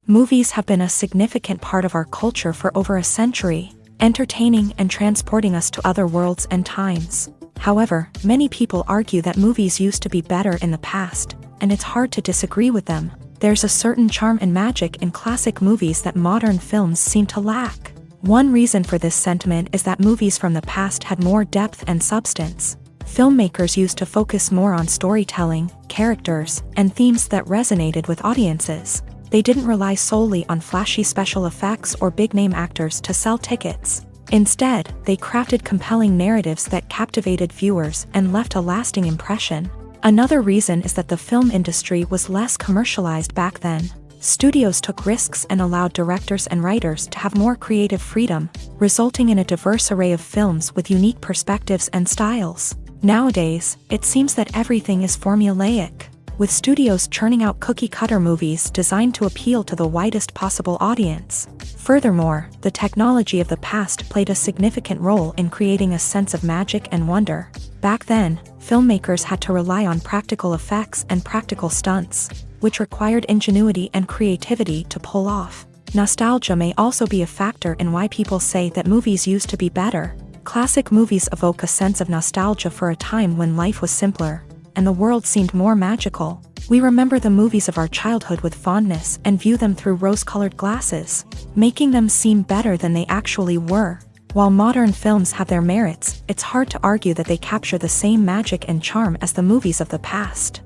Movies have been a significant part of our culture for over a century, entertaining and transporting us to other worlds and times. However, many people argue that movies used to be better in the past, and it's hard to disagree with them. There's a certain charm and magic in classic movies that modern films seem to lack. One reason for this sentiment is that movies from the past had more depth and substance. Filmmakers used to focus more on storytelling, characters, and themes that resonated with audiences. They didn't rely solely on flashy special effects or big-name actors to sell tickets. Instead, they crafted compelling narratives that captivated viewers and left a lasting impression. Another reason is that the film industry was less commercialized back then. Studios took risks and allowed directors and writers to have more creative freedom, resulting in a diverse array of films with unique perspectives and styles. Nowadays, it seems that everything is formulaic, with studios churning out cookie-cutter movies designed to appeal to the widest possible audience. Furthermore, the technology of the past played a significant role in creating a sense of magic and wonder. Back then, filmmakers had to rely on practical effects and practical stunts, which required ingenuity and creativity to pull off. Nostalgia may also be a factor in why people say that movies used to be better. Classic movies evoke a sense of nostalgia for a time when life was simpler, and the world seemed more magical. We remember the movies of our childhood with fondness and view them through rose-colored glasses, making them seem better than they actually were. While modern films have their merits, it's hard to argue that they capture the same magic and charm as the movies of the past.